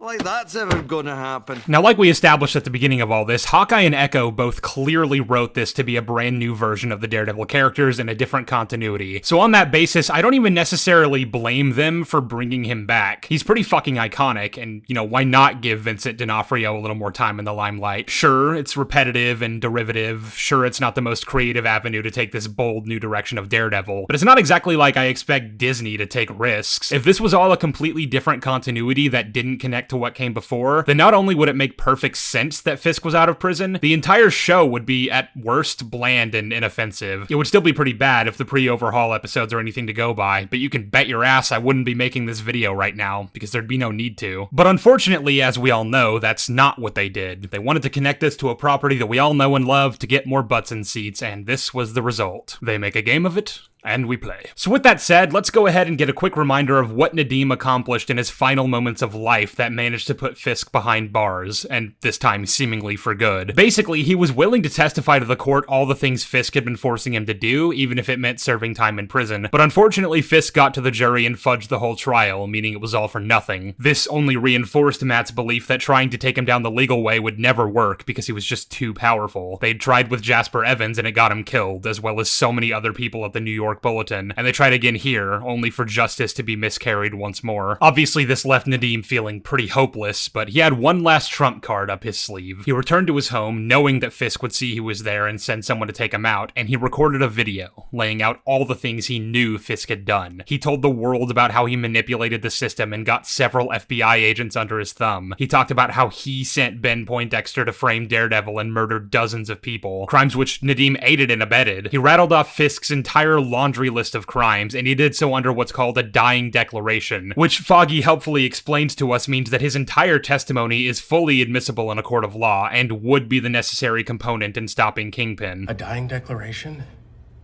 Like that's ever gonna happen. Now, like we established at the beginning of all this, Hawkeye and Echo both clearly wrote this to be a brand new version of the Daredevil characters in a different continuity. So on that basis, I don't even necessarily blame them for bringing him back. He's pretty fucking iconic, and, you know, why not give Vincent D'Onofrio a little more time in the limelight? Sure, it's repetitive and derivative. Sure, it's not the most creative avenue to take this bold new direction of Daredevil, but it's not exactly like I expect Disney to take risks. If this was all a completely different continuity that didn't connect to what came before, then not only would it make perfect sense that Fisk was out of prison, the entire show would be at worst bland and inoffensive. It would still be pretty bad if the pre-overhaul episodes are anything to go by, but you can bet your ass I wouldn't be making this video right now, because there'd be no need to. But unfortunately, as we all know, that's not what they did. They wanted to connect this to a property that we all know and love to get more butts in seats, and this was the result. They make a game of it, And we play. So with that said, let's go ahead and get a quick reminder of what Nadeem accomplished in his final moments of life that managed to put Fisk behind bars, and this time seemingly for good. Basically, he was willing to testify to the court all the things Fisk had been forcing him to do, even if it meant serving time in prison. But unfortunately, Fisk got to the jury and fudged the whole trial, meaning it was all for nothing. This only reinforced Matt's belief that trying to take him down the legal way would never work because he was just too powerful. They'd tried with Jasper Evans and it got him killed, as well as so many other people at the New York Bulletin, and they tried again here, only for justice to be miscarried once more. Obviously, this left Nadeem feeling pretty hopeless, but he had one last trump card up his sleeve. He returned to his home, knowing that Fisk would see he was there and send someone to take him out, and he recorded a video, laying out all the things he knew Fisk had done. He told the world about how he manipulated the system and got several FBI agents under his thumb. He talked about how he sent Ben Poindexter to frame Daredevil and murder dozens of people, crimes which Nadeem aided and abetted. He rattled off Fisk's entire laundry list of crimes, and he did so under what's called a dying declaration, which Foggy helpfully explains to us means that his entire testimony is fully admissible in a court of law and would be the necessary component in stopping Kingpin. A dying declaration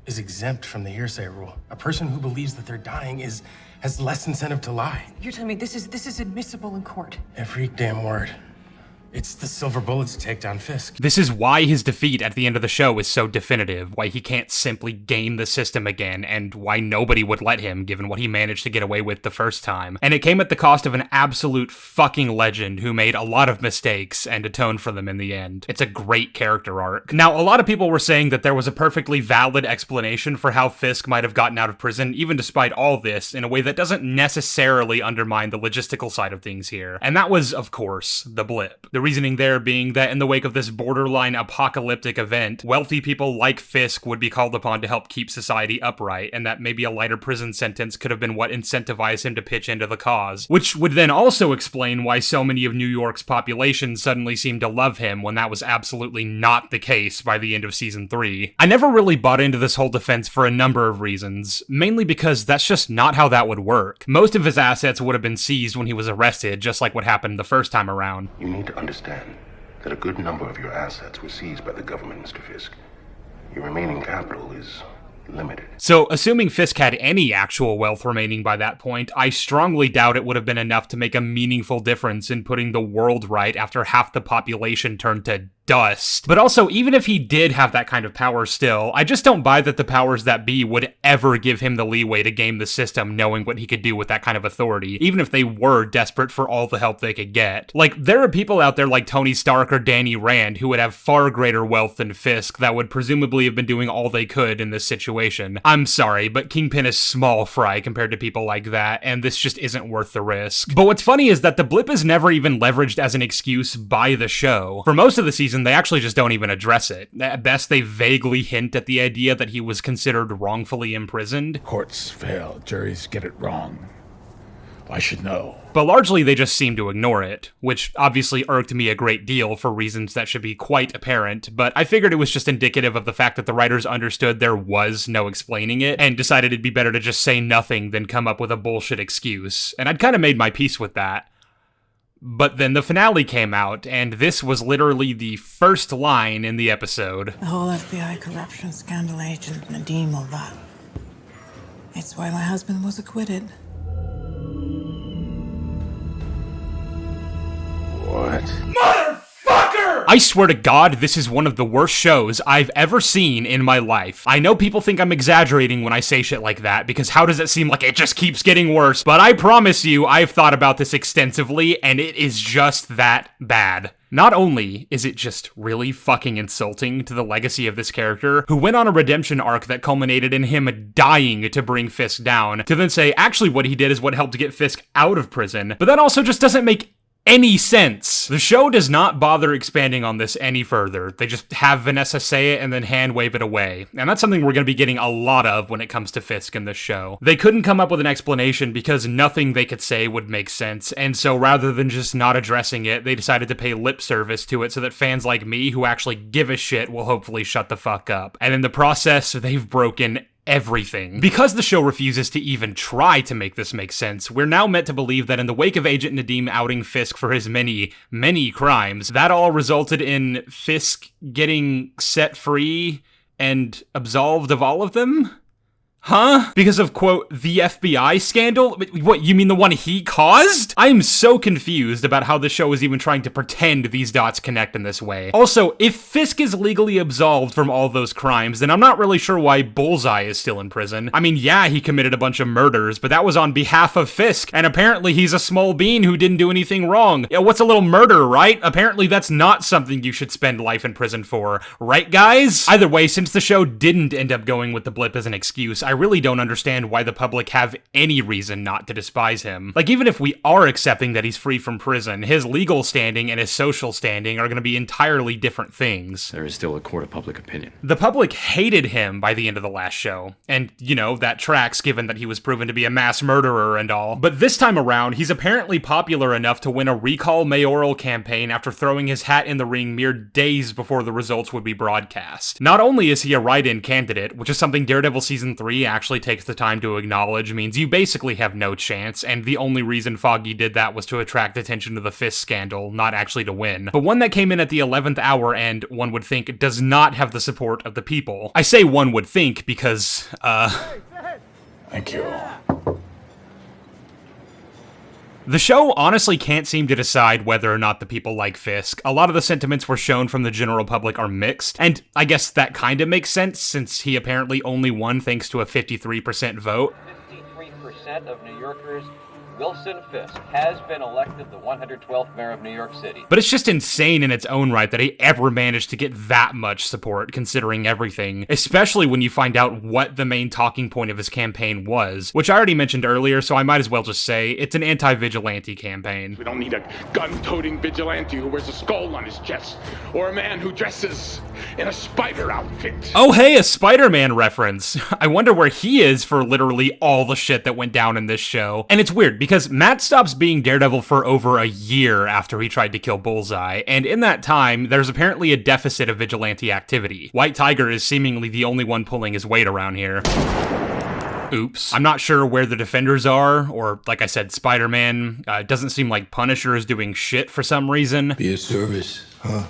is exempt from the hearsay rule. A person who believes that they're dying has less incentive to lie. You're telling me this is admissible in court? Every damn word. It's the silver bullet to take down Fisk. This is why his defeat at the end of the show is so definitive, why he can't simply game the system again, and why nobody would let him, given what he managed to get away with the first time. And it came at the cost of an absolute fucking legend who made a lot of mistakes and atoned for them in the end. It's a great character arc. Now, a lot of people were saying that there was a perfectly valid explanation for how Fisk might have gotten out of prison, even despite all this, in a way that doesn't necessarily undermine the logistical side of things here. And that was, of course, the blip. The reasoning there being that in the wake of this borderline apocalyptic event, wealthy people like Fisk would be called upon to help keep society upright, and that maybe a lighter prison sentence could have been what incentivized him to pitch into the cause. Which would then also explain why so many of New York's population suddenly seemed to love him when that was absolutely not the case by the end of season 3. I never really bought into this whole defense for a number of reasons, mainly because that's just not how that would work. Most of his assets would have been seized when he was arrested, just like what happened the first time around. You need to understand that a good number of your assets were seized by the government, Mr. Fisk. Your remaining capital is limited. So, assuming Fisk had any actual wealth remaining by that point, I strongly doubt it would have been enough to make a meaningful difference in putting the world right after half the population turned to dust. But also, even if he did have that kind of power still, I just don't buy that the powers that be would ever give him the leeway to game the system knowing what he could do with that kind of authority, even if they were desperate for all the help they could get. Like, there are people out there like Tony Stark or Danny Rand who would have far greater wealth than Fisk that would presumably have been doing all they could in this situation. I'm sorry, but Kingpin is small fry compared to people like that, and this just isn't worth the risk. But what's funny is that the blip is never even leveraged as an excuse by the show. For most of the season, they actually just don't even address it. At best, they vaguely hint at the idea that he was considered wrongfully imprisoned. Courts fail, juries get it wrong. I should know. But largely they just seem to ignore it, which obviously irked me a great deal for reasons that should be quite apparent, but I figured it was just indicative of the fact that the writers understood there was no explaining it, and decided it'd be better to just say nothing than come up with a bullshit excuse, and I'd kind of made my peace with that. But then the finale came out, and this was literally the first line in the episode. The whole FBI corruption scandal agent Nadeem all that. It's why my husband was acquitted. What? Motherfucker! I swear to God, this is one of the worst shows I've ever seen in my life. I know people think I'm exaggerating when I say shit like that, because how does it seem like it just keeps getting worse? But I promise you, I've thought about this extensively, and it is just that bad. Not only is it just really fucking insulting to the legacy of this character, who went on a redemption arc that culminated in him dying to bring Fisk down, to then say actually what he did is what helped get Fisk out of prison, but that also just doesn't make any sense. The show does not bother expanding on this any further. They just have Vanessa say it and then hand wave it away. And that's something we're going to be getting a lot of when it comes to Fisk in this show. They couldn't come up with an explanation because nothing they could say would make sense, and so rather than just not addressing it, they decided to pay lip service to it so that fans like me who actually give a shit will hopefully shut the fuck up. And in the process, they've broken everything. Because the show refuses to even try to make this make sense, we're now meant to believe that in the wake of Agent Nadeem outing Fisk for his many, many crimes, that all resulted in Fisk getting set free and absolved of all of them? Huh? Because of, quote, the FBI scandal? What, you mean the one he caused? I am so confused about how the show is even trying to pretend these dots connect in this way. Also, if Fisk is legally absolved from all those crimes, then I'm not really sure why Bullseye is still in prison. I mean, yeah, he committed a bunch of murders, but that was on behalf of Fisk, and apparently he's a small bean who didn't do anything wrong. Yeah, what's a little murder, right? Apparently that's not something you should spend life in prison for, right, guys? Either way, since the show didn't end up going with the blip as an excuse, I really don't understand why the public have any reason not to despise him. Like, even if we are accepting that he's free from prison, his legal standing and his social standing are going to be entirely different things. There is still a court of public opinion. The public hated him by the end of the last show, and, you know, that tracks given that he was proven to be a mass murderer and all. But this time around, he's apparently popular enough to win a recall mayoral campaign after throwing his hat in the ring mere days before the results would be broadcast. Not only is he a write-in candidate, which is something Daredevil Season 3 actually takes the time to acknowledge, means you basically have no chance, and the only reason Foggy did that was to attract attention to the Fisk scandal, not actually to win. But one that came in at the 11th hour and, one would think, does not have the support of the people. I say one would think because, Thank you. The show honestly can't seem to decide whether or not the people like Fisk. A lot of the sentiments we're shown from the general public are mixed, and I guess that kind of makes sense since he apparently only won thanks to a 53% vote. 53% of New Yorkers Wilson Fisk has been elected the 112th mayor of New York City. But it's just insane in its own right that he ever managed to get that much support, considering everything, especially when you find out what the main talking point of his campaign was, which I already mentioned earlier, so I might as well just say it's an anti-vigilante campaign. We don't need a gun-toting vigilante who wears a skull on his chest, or a man who dresses in a spider outfit. Oh hey, a Spider-Man reference. I wonder where he is for literally all the shit that went down in this show. And it's weird, because Matt stops being Daredevil for over a year after he tried to kill Bullseye, and in that time, there's apparently a deficit of vigilante activity. White Tiger is seemingly the only one pulling his weight around here. Oops. I'm not sure where the Defenders are, or, like I said, Spider-Man. It doesn't seem like Punisher is doing shit for some reason. Be a service, huh?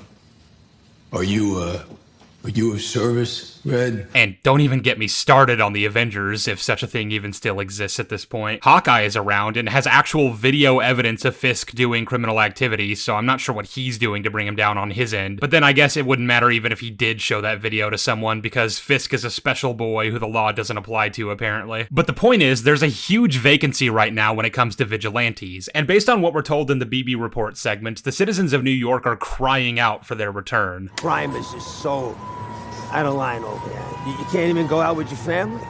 Are you a service, Red? And don't even get me started on the Avengers, if such a thing even still exists at this point. Hawkeye is around and has actual video evidence of Fisk doing criminal activity, so I'm not sure what he's doing to bring him down on his end. But then I guess it wouldn't matter even if he did show that video to someone, because Fisk is a special boy who the law doesn't apply to, apparently. But the point is, there's a huge vacancy right now when it comes to vigilantes, and based on what we're told in the BB Report segment, the citizens of New York are crying out for their return. Crime is just so out of line over there. You can't even go out with your family?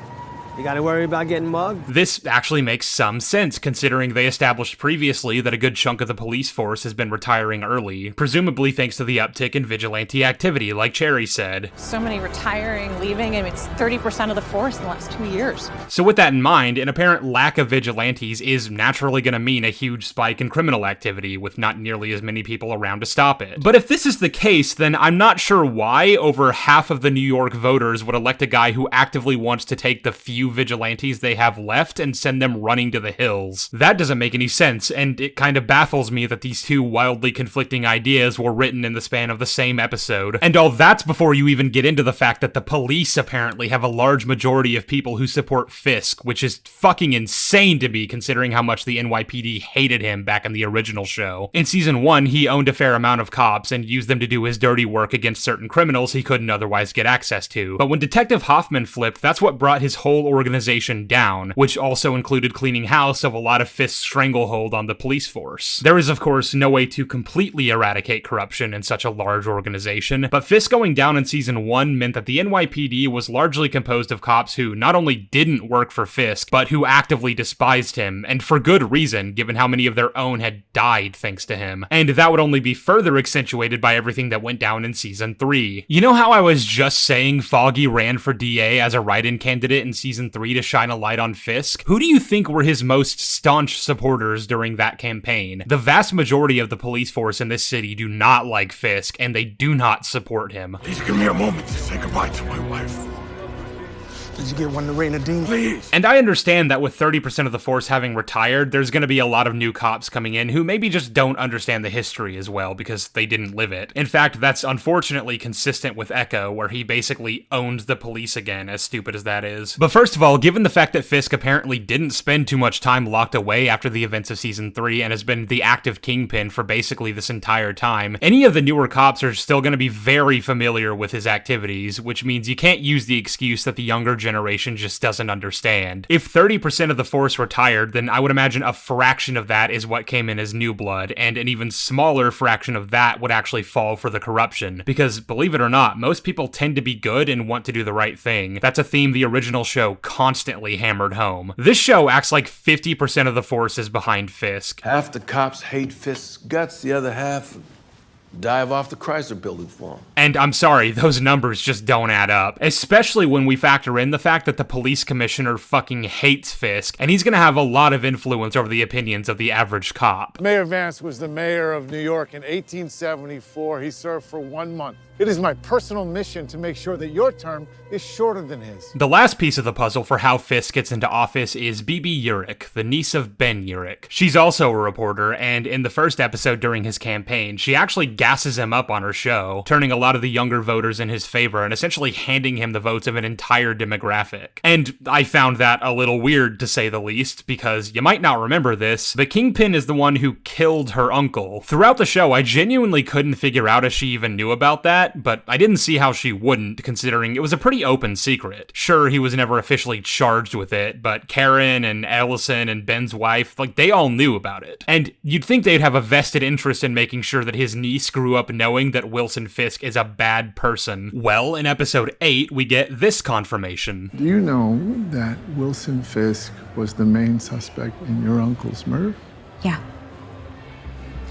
You gotta worry about getting mugged? This actually makes some sense, considering they established previously that a good chunk of the police force has been retiring early, presumably thanks to the uptick in vigilante activity, like Cherry said. So many retiring, leaving, and it's 30% of the force in the last 2 years. So with that in mind, an apparent lack of vigilantes is naturally going to mean a huge spike in criminal activity, with not nearly as many people around to stop it. But if this is the case, then I'm not sure why over half of the New York voters would elect a guy who actively wants to take the few vigilantes they have left and send them running to the hills. That doesn't make any sense, and it kind of baffles me that these two wildly conflicting ideas were written in the span of the same episode. And all that's before you even get into the fact that the police apparently have a large majority of people who support Fisk, which is fucking insane to me considering how much the NYPD hated him back in the original show. In season 1, he owned a fair amount of cops and used them to do his dirty work against certain criminals he couldn't otherwise get access to. But when Detective Hoffman flipped, that's what brought his whole organization down, which also included cleaning house of a lot of Fisk's stranglehold on the police force. There is, of course, no way to completely eradicate corruption in such a large organization, but Fisk going down in season 1 meant that the NYPD was largely composed of cops who not only didn't work for Fisk, but who actively despised him, and for good reason, given how many of their own had died thanks to him. And that would only be further accentuated by everything that went down in season 3. You know how I was just saying Foggy ran for DA as a write-in candidate in season 3 to shine a light on Fisk? Who do you think were his most staunch supporters during that campaign? The vast majority of the police force in this city do not like Fisk, and they do not support him. Please give me a moment to say goodbye to my wife. Did you get one to Raina Dean? Please. And I understand that with 30% of the force having retired, there's going to be a lot of new cops coming in who maybe just don't understand the history as well because they didn't live it. In fact, that's unfortunately consistent with Echo, where he basically owns the police again, as stupid as that is. But first of all, given the fact that Fisk apparently didn't spend too much time locked away after the events of season 3 and has been the active kingpin for basically this entire time, any of the newer cops are still going to be very familiar with his activities, which means you can't use the excuse that the younger generation just doesn't understand. If 30% of the force retired, then I would imagine a fraction of that is what came in as new blood, and an even smaller fraction of that would actually fall for the corruption. Because, believe it or not, most people tend to be good and want to do the right thing. That's a theme the original show constantly hammered home. This show acts like 50% of the force is behind Fisk. Half the cops hate Fisk's guts, the other half dive off the Chrysler building for him. And I'm sorry, those numbers just don't add up. Especially when we factor in the fact that the police commissioner fucking hates Fisk, and he's gonna have a lot of influence over the opinions of the average cop. Mayor Vance was the mayor of New York in 1874. He served for 1 month. It is my personal mission to make sure that your term is shorter than his. The last piece of the puzzle for how Fisk gets into office is Bibi Urich, the niece of Ben Urich. She's also a reporter, and in the first episode during his campaign, she actually gasses him up on her show, turning a lot of the younger voters in his favor and essentially handing him the votes of an entire demographic. And I found that a little weird, to say the least, because you might not remember this, the Kingpin is the one who killed her uncle. Throughout the show, I genuinely couldn't figure out if she even knew about that, but I didn't see how she wouldn't, considering it was a pretty open secret. Sure, he was never officially charged with it, but Karen and Ellison and Ben's wife, like, they all knew about it. And you'd think they'd have a vested interest in making sure that his niece grew up knowing that Wilson Fisk is a bad person. Well, in episode 8, we get this confirmation. Do you know that Wilson Fisk was the main suspect in your uncle's murder? Yeah,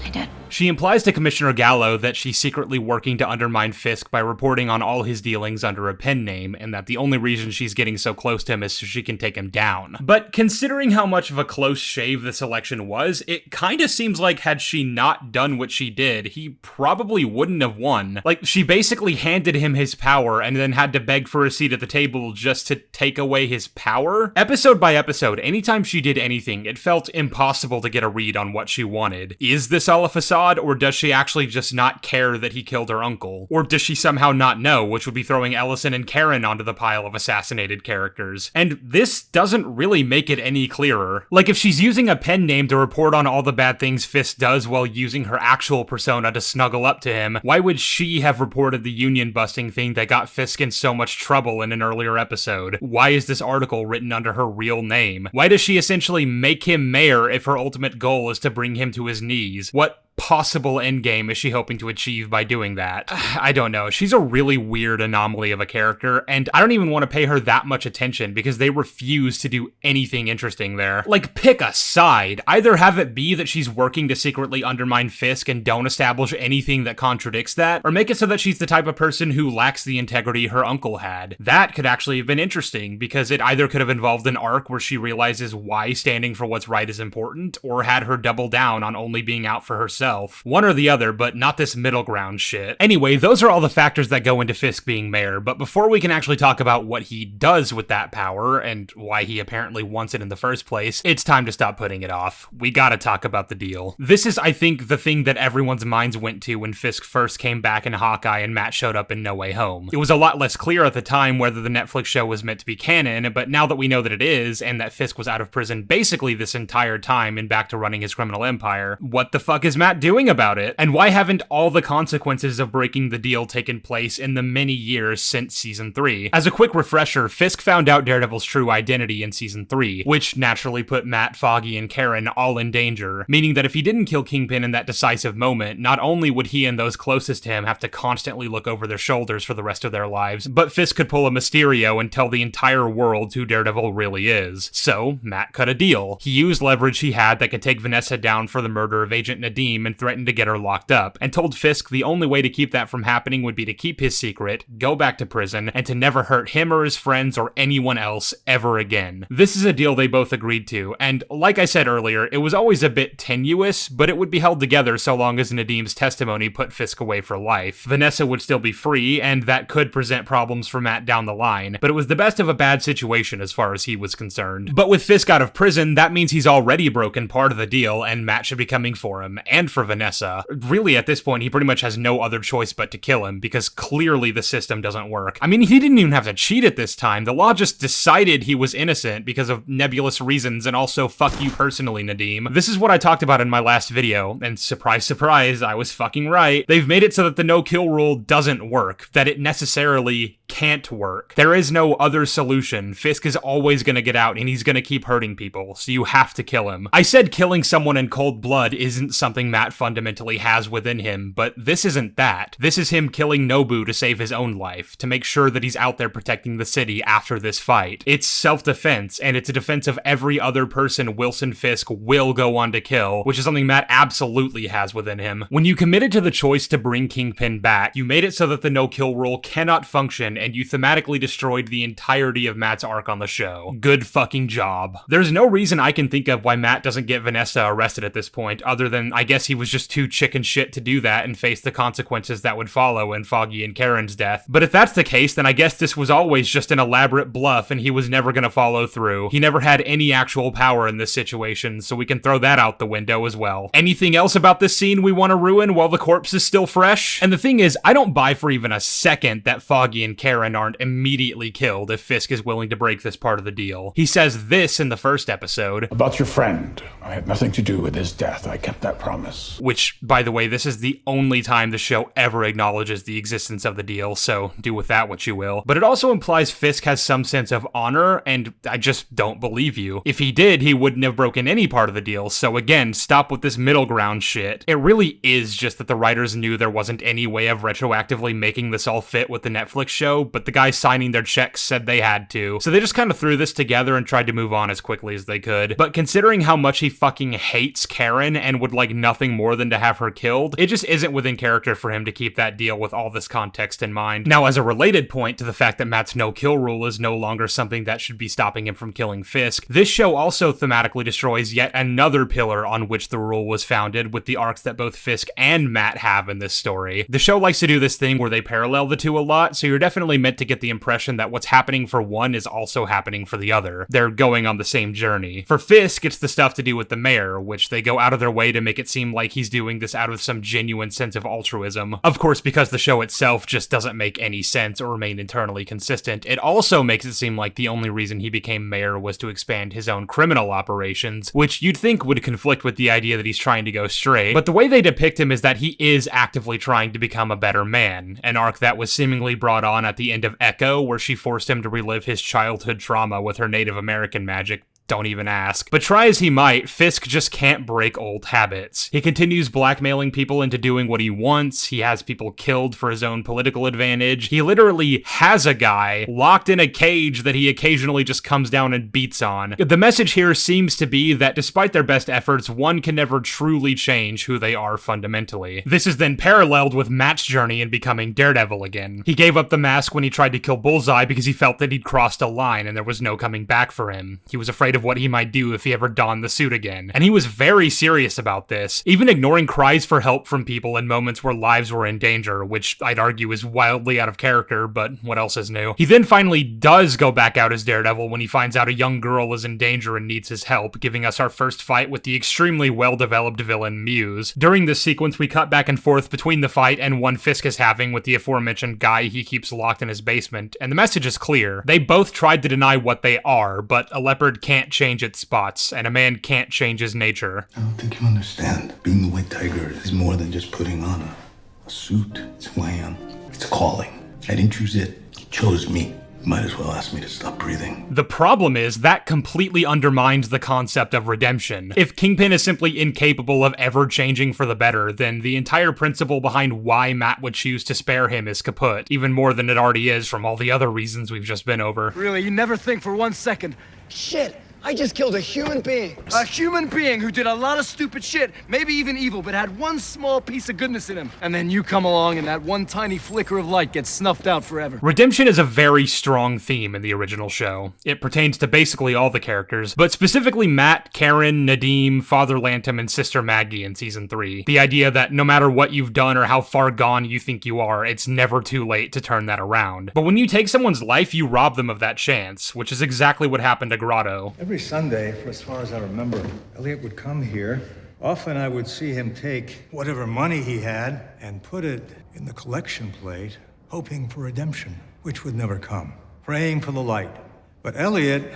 I did. She implies to Commissioner Gallo that she's secretly working to undermine Fisk by reporting on all his dealings under a pen name, and that the only reason she's getting so close to him is so she can take him down. But considering how much of a close shave this election was, it kinda seems like had she not done what she did, he probably wouldn't have won. Like, she basically handed him his power and then had to beg for a seat at the table just to take away his power? Episode by episode, anytime she did anything, it felt impossible to get a read on what she wanted. Is this all a facade? Or does she actually just not care that he killed her uncle? Or does she somehow not know, which would be throwing Ellison and Karen onto the pile of assassinated characters? And this doesn't really make it any clearer. Like, if she's using a pen name to report on all the bad things Fisk does while using her actual persona to snuggle up to him, why would she have reported the union busting thing that got Fisk in so much trouble in an earlier episode? Why is this article written under her real name? Why does she essentially make him mayor if her ultimate goal is to bring him to his knees? What possible endgame is she hoping to achieve by doing that? I don't know. She's a really weird anomaly of a character, and I don't even want to pay her that much attention because they refuse to do anything interesting there. Like, pick a side. Either have it be that she's working to secretly undermine Fisk and don't establish anything that contradicts that, or make it so that she's the type of person who lacks the integrity her uncle had. That could actually have been interesting, because it either could have involved an arc where she realizes why standing for what's right is important, or had her double down on only being out for herself. One or the other, but not this middle ground shit. Anyway, those are all the factors that go into Fisk being mayor, but before we can actually talk about what he does with that power, and why he apparently wants it in the first place, it's time to stop putting it off. We gotta talk about the deal. This is, I think, the thing that everyone's minds went to when Fisk first came back in Hawkeye and Matt showed up in No Way Home. It was a lot less clear at the time whether the Netflix show was meant to be canon, but now that we know that it is, and that Fisk was out of prison basically this entire time and back to running his criminal empire, what the fuck is Matt doing about it? And why haven't all the consequences of breaking the deal taken place in the many years since season 3? As a quick refresher, Fisk found out Daredevil's true identity in season 3, which naturally put Matt, Foggy, and Karen all in danger, meaning that if he didn't kill Kingpin in that decisive moment, not only would he and those closest to him have to constantly look over their shoulders for the rest of their lives, but Fisk could pull a Mysterio and tell the entire world who Daredevil really is. So, Matt cut a deal. He used leverage he had that could take Vanessa down for the murder of Agent Nadim Nadeem and threatened to get her locked up, and told Fisk the only way to keep that from happening would be to keep his secret, go back to prison, and to never hurt him or his friends or anyone else ever again. This is a deal they both agreed to, and like I said earlier, it was always a bit tenuous, but it would be held together so long as Nadeem's testimony put Fisk away for life. Vanessa would still be free, and that could present problems for Matt down the line, but it was the best of a bad situation as far as he was concerned. But with Fisk out of prison, that means he's already broken part of the deal, and Matt should be coming for him, and for Vanessa. Really, at this point, he pretty much has no other choice but to kill him, because clearly the system doesn't work. I mean, he didn't even have to cheat at this time. The law just decided he was innocent because of nebulous reasons, and also fuck you personally, Nadeem. This is what I talked about in my last video, and surprise, surprise, I was fucking right. They've made it so that the no-kill rule doesn't work, that it necessarily can't work. There is no other solution. Fisk is always gonna get out, and he's gonna keep hurting people, so you have to kill him. I said killing someone in cold blood isn't something Matt fundamentally has within him, but this isn't that. This is him killing Nobu to save his own life, to make sure that he's out there protecting the city after this fight. It's self-defense, and it's a defense of every other person Wilson Fisk will go on to kill, which is something Matt absolutely has within him. When you committed to the choice to bring Kingpin back, you made it so that the no-kill rule cannot function, and you thematically destroyed the entirety of Matt's arc on the show. Good fucking job. There's no reason I can think of why Matt doesn't get Vanessa arrested at this point, other than I guess he was just too chicken shit to do that and face the consequences that would follow in Foggy and Karen's death. But if that's the case, then I guess this was always just an elaborate bluff and he was never gonna follow through. He never had any actual power in this situation, so we can throw that out the window as well. Anything else about this scene we want to ruin while the corpse is still fresh? And the thing is, I don't buy for even a second that Foggy and Karen aren't immediately killed if Fisk is willing to break this part of the deal. He says this in the first episode. About your friend. I had nothing to do with his death. I kept that promise. Which, by the way, this is the only time the show ever acknowledges the existence of the deal, so do with that what you will. But it also implies Fisk has some sense of honor, and I just don't believe you. If he did, he wouldn't have broken any part of the deal, so again, stop with this middle ground shit. It really is just that the writers knew there wasn't any way of retroactively making this all fit with the Netflix show, but the guys signing their checks said they had to, so they just kind of threw this together and tried to move on as quickly as they could. But considering how much he fucking hates Karen and would like nothing more than to have her killed, it just isn't within character for him to keep that deal with all this context in mind. Now, as a related point to the fact that Matt's no-kill rule is no longer something that should be stopping him from killing Fisk, this show also thematically destroys yet another pillar on which the rule was founded with the arcs that both Fisk and Matt have in this story. The show likes to do this thing where they parallel the two a lot, so you're definitely meant to get the impression that what's happening for one is also happening for the other. They're going on the same journey. For Fisk, it's the stuff to do with the mayor, which they go out of their way to make it seem like he's doing this out of some genuine sense of altruism. Of course, because the show itself just doesn't make any sense or remain internally consistent, it also makes it seem like the only reason he became mayor was to expand his own criminal operations, which you'd think would conflict with the idea that he's trying to go straight. But the way they depict him is that he is actively trying to become a better man, an arc that was seemingly brought on at the end of Echo, where she forced him to relive his childhood trauma with her Native American magic. Don't even ask. But try as he might, Fisk just can't break old habits. He continues blackmailing people into doing what he wants. He has people killed for his own political advantage. He literally has a guy locked in a cage that he occasionally just comes down and beats on. The message here seems to be that despite their best efforts, one can never truly change who they are fundamentally. This is then paralleled with Matt's journey in becoming Daredevil again. He gave up the mask when he tried to kill Bullseye because he felt that he'd crossed a line and there was no coming back for him. He was afraid of what he might do if he ever donned the suit again. And he was very serious about this, even ignoring cries for help from people in moments where lives were in danger, which I'd argue is wildly out of character, but what else is new? He then finally does go back out as Daredevil when he finds out a young girl is in danger and needs his help, giving us our first fight with the extremely well-developed villain Muse. During this sequence, we cut back and forth between the fight and one Fisk is having with the aforementioned guy he keeps locked in his basement, and the message is clear. They both tried to deny what they are, but a leopard can't change its spots, and a man can't change his nature. I don't think you understand. Being the White Tiger is more than just putting on a suit. It's who I am. It's a calling. I didn't choose it. It chose me. You might as well ask me to stop breathing. The problem is that completely undermines the concept of redemption. If Kingpin is simply incapable of ever changing for the better, then the entire principle behind why Matt would choose to spare him is kaput, even more than it already is from all the other reasons we've just been over. Really, you never think for 1 second, shit, I just killed a human being. A human being who did a lot of stupid shit, maybe even evil, but had one small piece of goodness in him. And then you come along and that one tiny flicker of light gets snuffed out forever. Redemption is a very strong theme in the original show. It pertains to basically all the characters, but specifically Matt, Karen, Nadim, Father Lantom, and Sister Maggie in Season 3. The idea that no matter what you've done or how far gone you think you are, it's never too late to turn that around. But when you take someone's life, you rob them of that chance, which is exactly what happened to Grotto. Every Sunday, for as far as I remember, Elliot would come here. Often I would see him take whatever money he had and put it in the collection plate, hoping for redemption, which would never come, praying for the light. But Elliot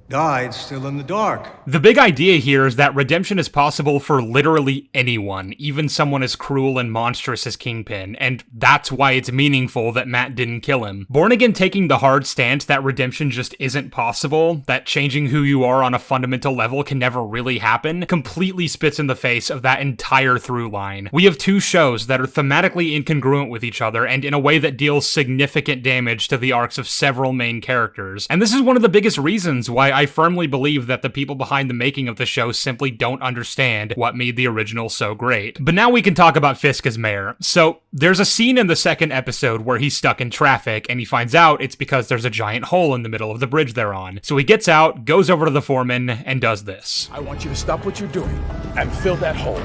died still in the dark. The big idea here is that redemption is possible for literally anyone, even someone as cruel and monstrous as Kingpin, and that's why it's meaningful that Matt didn't kill him. Born Again taking the hard stance that redemption just isn't possible, that changing who you are on a fundamental level can never really happen, completely spits in the face of that entire through line. We have two shows that are thematically incongruent with each other and in a way that deals significant damage to the arcs of several main characters, and this is one of the biggest reasons why I firmly believe that the people behind the making of the show simply don't understand what made the original so great. But now we can talk about Fisk as mayor. So, there's a scene in the second episode where he's stuck in traffic, and he finds out it's because there's a giant hole in the middle of the bridge they're on. So he gets out, goes over to the foreman, and does this. I want you to stop what you're doing and fill that hole.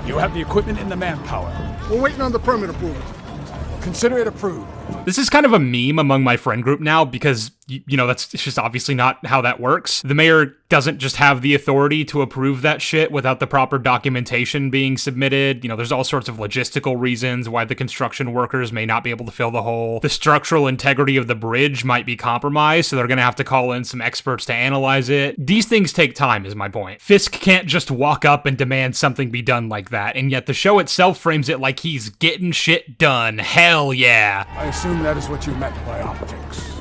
You have the equipment and the manpower. We're waiting on the permit approval. Consider it approved. This is kind of a meme among my friend group now because, you know, that's just obviously not how that works. The mayor doesn't just have the authority to approve that shit without the proper documentation being submitted. You know, there's all sorts of logistical reasons why the construction workers may not be able to fill the hole. The structural integrity of the bridge might be compromised, so they're gonna have to call in some experts to analyze it. These things take time, is my point. Fisk can't just walk up and demand something be done like that, and yet the show itself frames it like he's getting shit done. Hell yeah. I assume that is what you meant by optics.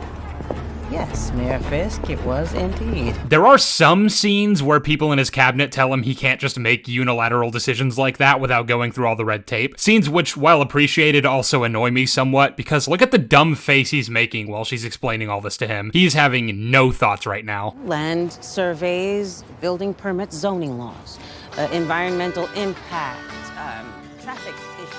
Yes, Mayor Fisk, it was indeed. There are some scenes where people in his cabinet tell him he can't just make unilateral decisions like that without going through all the red tape. Scenes which, while appreciated, also annoy me somewhat, because look at the dumb face he's making while she's explaining all this to him. He's having no thoughts right now. Land surveys, building permits, zoning laws, environmental impact, traffic issues.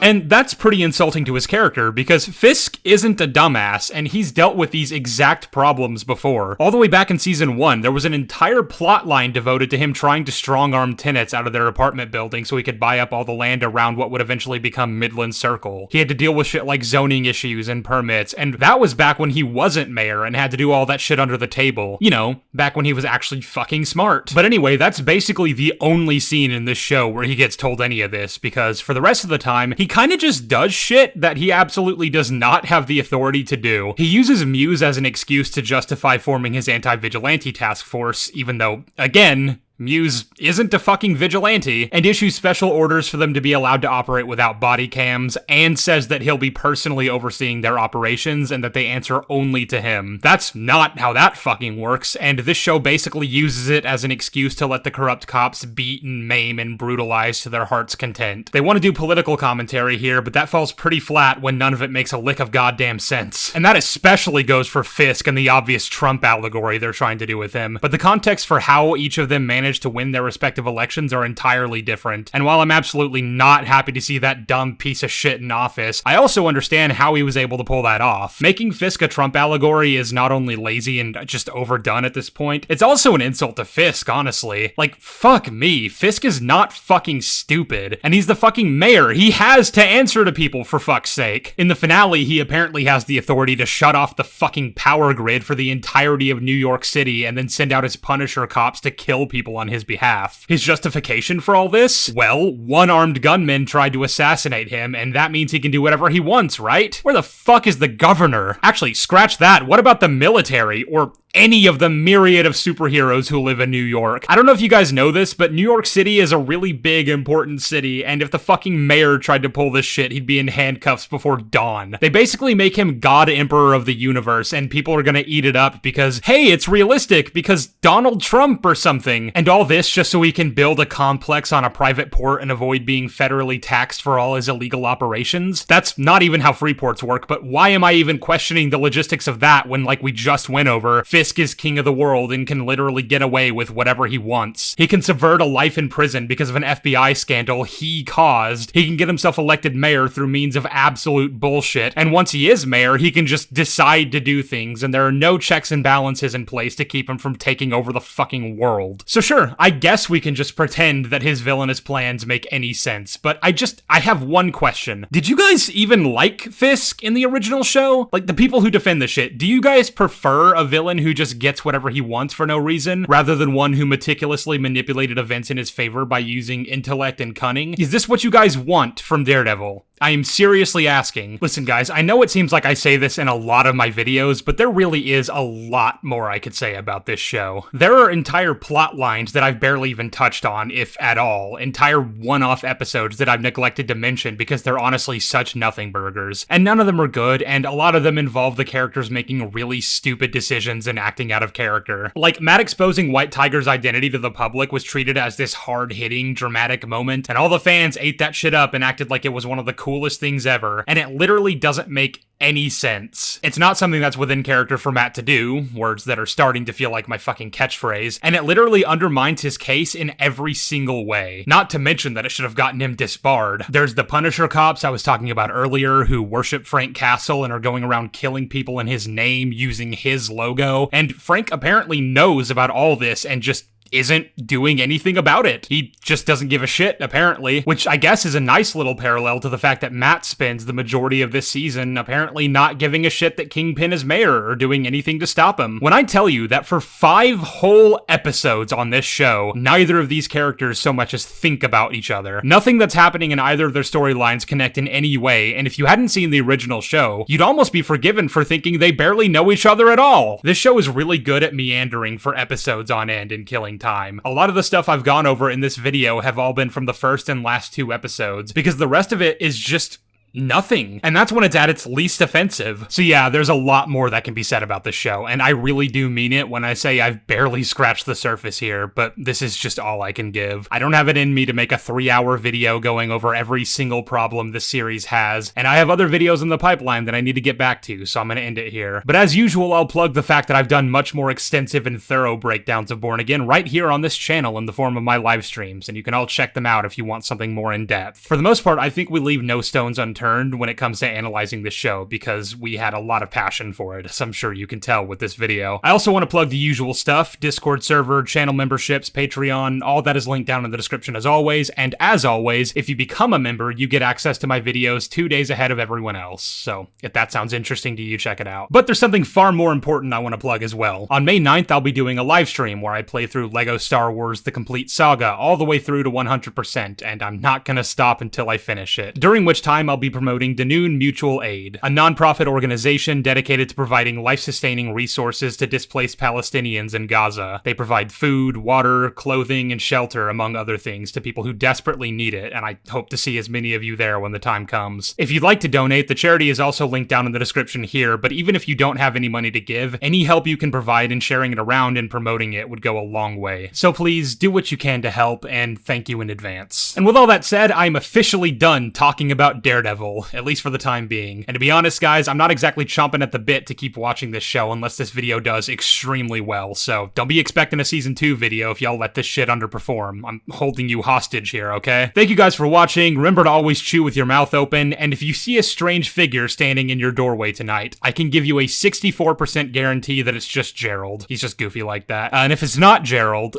And that's pretty insulting to his character, because Fisk isn't a dumbass, and he's dealt with these exact problems before. All the way back in Season 1, there was an entire plot line devoted to him trying to strong-arm tenants out of their apartment building so he could buy up all the land around what would eventually become Midland Circle. He had to deal with shit like zoning issues and permits, and that was back when he wasn't mayor and had to do all that shit under the table. You know, back when he was actually fucking smart. But anyway, that's basically the only scene in this show where he gets told any of this, because for the rest of the time, he kind of just does shit that he absolutely does not have the authority to do. He uses Muse as an excuse to justify forming his anti-vigilante task force, even though, again, Muse isn't a fucking vigilante, and issues special orders for them to be allowed to operate without body cams, and says that he'll be personally overseeing their operations and that they answer only to him. That's not how that fucking works, and this show basically uses it as an excuse to let the corrupt cops beat and maim and brutalize to their heart's content. They want to do political commentary here, but that falls pretty flat when none of it makes a lick of goddamn sense. And that especially goes for Fisk and the obvious Trump allegory they're trying to do with him. But the context for how each of them managed to win their respective elections are entirely different. And while I'm absolutely not happy to see that dumb piece of shit in office, I also understand how he was able to pull that off. Making Fisk a Trump allegory is not only lazy and just overdone at this point, it's also an insult to Fisk, honestly. Like, fuck me, Fisk is not fucking stupid, and he's the fucking mayor. He has to answer to people, for fuck's sake. In the finale, he apparently has the authority to shut off the fucking power grid for the entirety of New York City and then send out his Punisher cops to kill people on his behalf. His justification for all this? Well, one armed gunman tried to assassinate him, and that means he can do whatever he wants, right? Where the fuck is the governor? Actually, scratch that. What about the military? Or any of the myriad of superheroes who live in New York? I don't know if you guys know this, but New York City is a really big, important city, and if the fucking mayor tried to pull this shit, he'd be in handcuffs before dawn. They basically make him God Emperor of the universe, and people are gonna eat it up because, hey, it's realistic, because Donald Trump or something. And all this just so he can build a complex on a private port and avoid being federally taxed for all his illegal operations? That's not even how free ports work, but why am I even questioning the logistics of that when, like we just went over, Fisk Fisk is king of the world and can literally get away with whatever he wants. He can subvert a life in prison because of an FBI scandal he caused. He can get himself elected mayor through means of absolute bullshit. And once he is mayor, he can just decide to do things, and there are no checks and balances in place to keep him from taking over the fucking world. So sure, I guess we can just pretend that his villainous plans make any sense, but I have one question. Did you guys even like Fisk in the original show? Like, the people who defend the shit, do you guys prefer a villain who just gets whatever he wants for no reason, rather than one who meticulously manipulated events in his favor by using intellect and cunning? Is this what you guys want from Daredevil? I am seriously asking. Listen guys, I know it seems like I say this in a lot of my videos, but there really is a lot more I could say about this show. There are entire plot lines that I've barely even touched on, if at all. Entire one-off episodes that I've neglected to mention because they're honestly such nothing burgers. And none of them are good, and a lot of them involve the characters making really stupid decisions and acting out of character. Like, Matt exposing White Tiger's identity to the public was treated as this hard-hitting, dramatic moment, and all the fans ate that shit up and acted like it was one of the coolest things ever, and it literally doesn't make any sense. It's not something that's within character for Matt to do, words that are starting to feel like my fucking catchphrase, and it literally undermines his case in every single way. Not to mention that it should have gotten him disbarred. There's the Punisher cops I was talking about earlier who worship Frank Castle and are going around killing people in his name using his logo, and Frank apparently knows about all this and just isn't doing anything about it. He just doesn't give a shit, apparently, which I guess is a nice little parallel to the fact that Matt spends the majority of this season apparently not giving a shit that Kingpin is mayor or doing anything to stop him. When I tell you that for 5 whole episodes on this show, neither of these characters so much as think about each other. Nothing that's happening in either of their storylines connect in any way, and if you hadn't seen the original show, you'd almost be forgiven for thinking they barely know each other at all. This show is really good at meandering for episodes on end and killing time. A lot of the stuff I've gone over in this video have all been from the first and last 2 episodes, because the rest of it is just nothing. And that's when it's at its least offensive. So yeah, there's a lot more that can be said about this show, and I really do mean it when I say I've barely scratched the surface here, but this is just all I can give. I don't have it in me to make a 3-hour video going over every single problem this series has, and I have other videos in the pipeline that I need to get back to, so I'm gonna end it here. But as usual, I'll plug the fact that I've done much more extensive and thorough breakdowns of Born Again right here on this channel in the form of my live streams, and you can all check them out if you want something more in depth. For the most part, I think we leave no stones unturned when it comes to analyzing the show, because we had a lot of passion for it, as I'm sure you can tell with this video. I also want to plug the usual stuff: Discord server, channel memberships, Patreon, all that is linked down in the description as always, and as always, if you become a member, you get access to my videos 2 days ahead of everyone else, so if that sounds interesting to you, check it out. But there's something far more important I want to plug as well. On May 9th, I'll be doing a live stream where I play through LEGO Star Wars The Complete Saga all the way through to 100%, and I'm not gonna stop until I finish it, during which time I'll be promoting Danoon Mutual Aid, a non-profit organization dedicated to providing life-sustaining resources to displaced Palestinians in Gaza. They provide food, water, clothing, and shelter, among other things, to people who desperately need it, and I hope to see as many of you there when the time comes. If you'd like to donate, the charity is also linked down in the description here, but even if you don't have any money to give, any help you can provide in sharing it around and promoting it would go a long way. So please, do what you can to help, and thank you in advance. And with all that said, I'm officially done talking about Daredevil, at least for the time being. And to be honest, guys, I'm not exactly chomping at the bit to keep watching this show unless this video does extremely well, so don't be expecting a season 2 video if y'all let this shit underperform. I'm holding you hostage here, okay? Thank you guys for watching. Remember to always chew with your mouth open, and if you see a strange figure standing in your doorway tonight, I can give you a 64% guarantee that it's just Gerald. He's just goofy like that. And if it's not Gerald,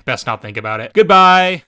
best not think about it. Goodbye!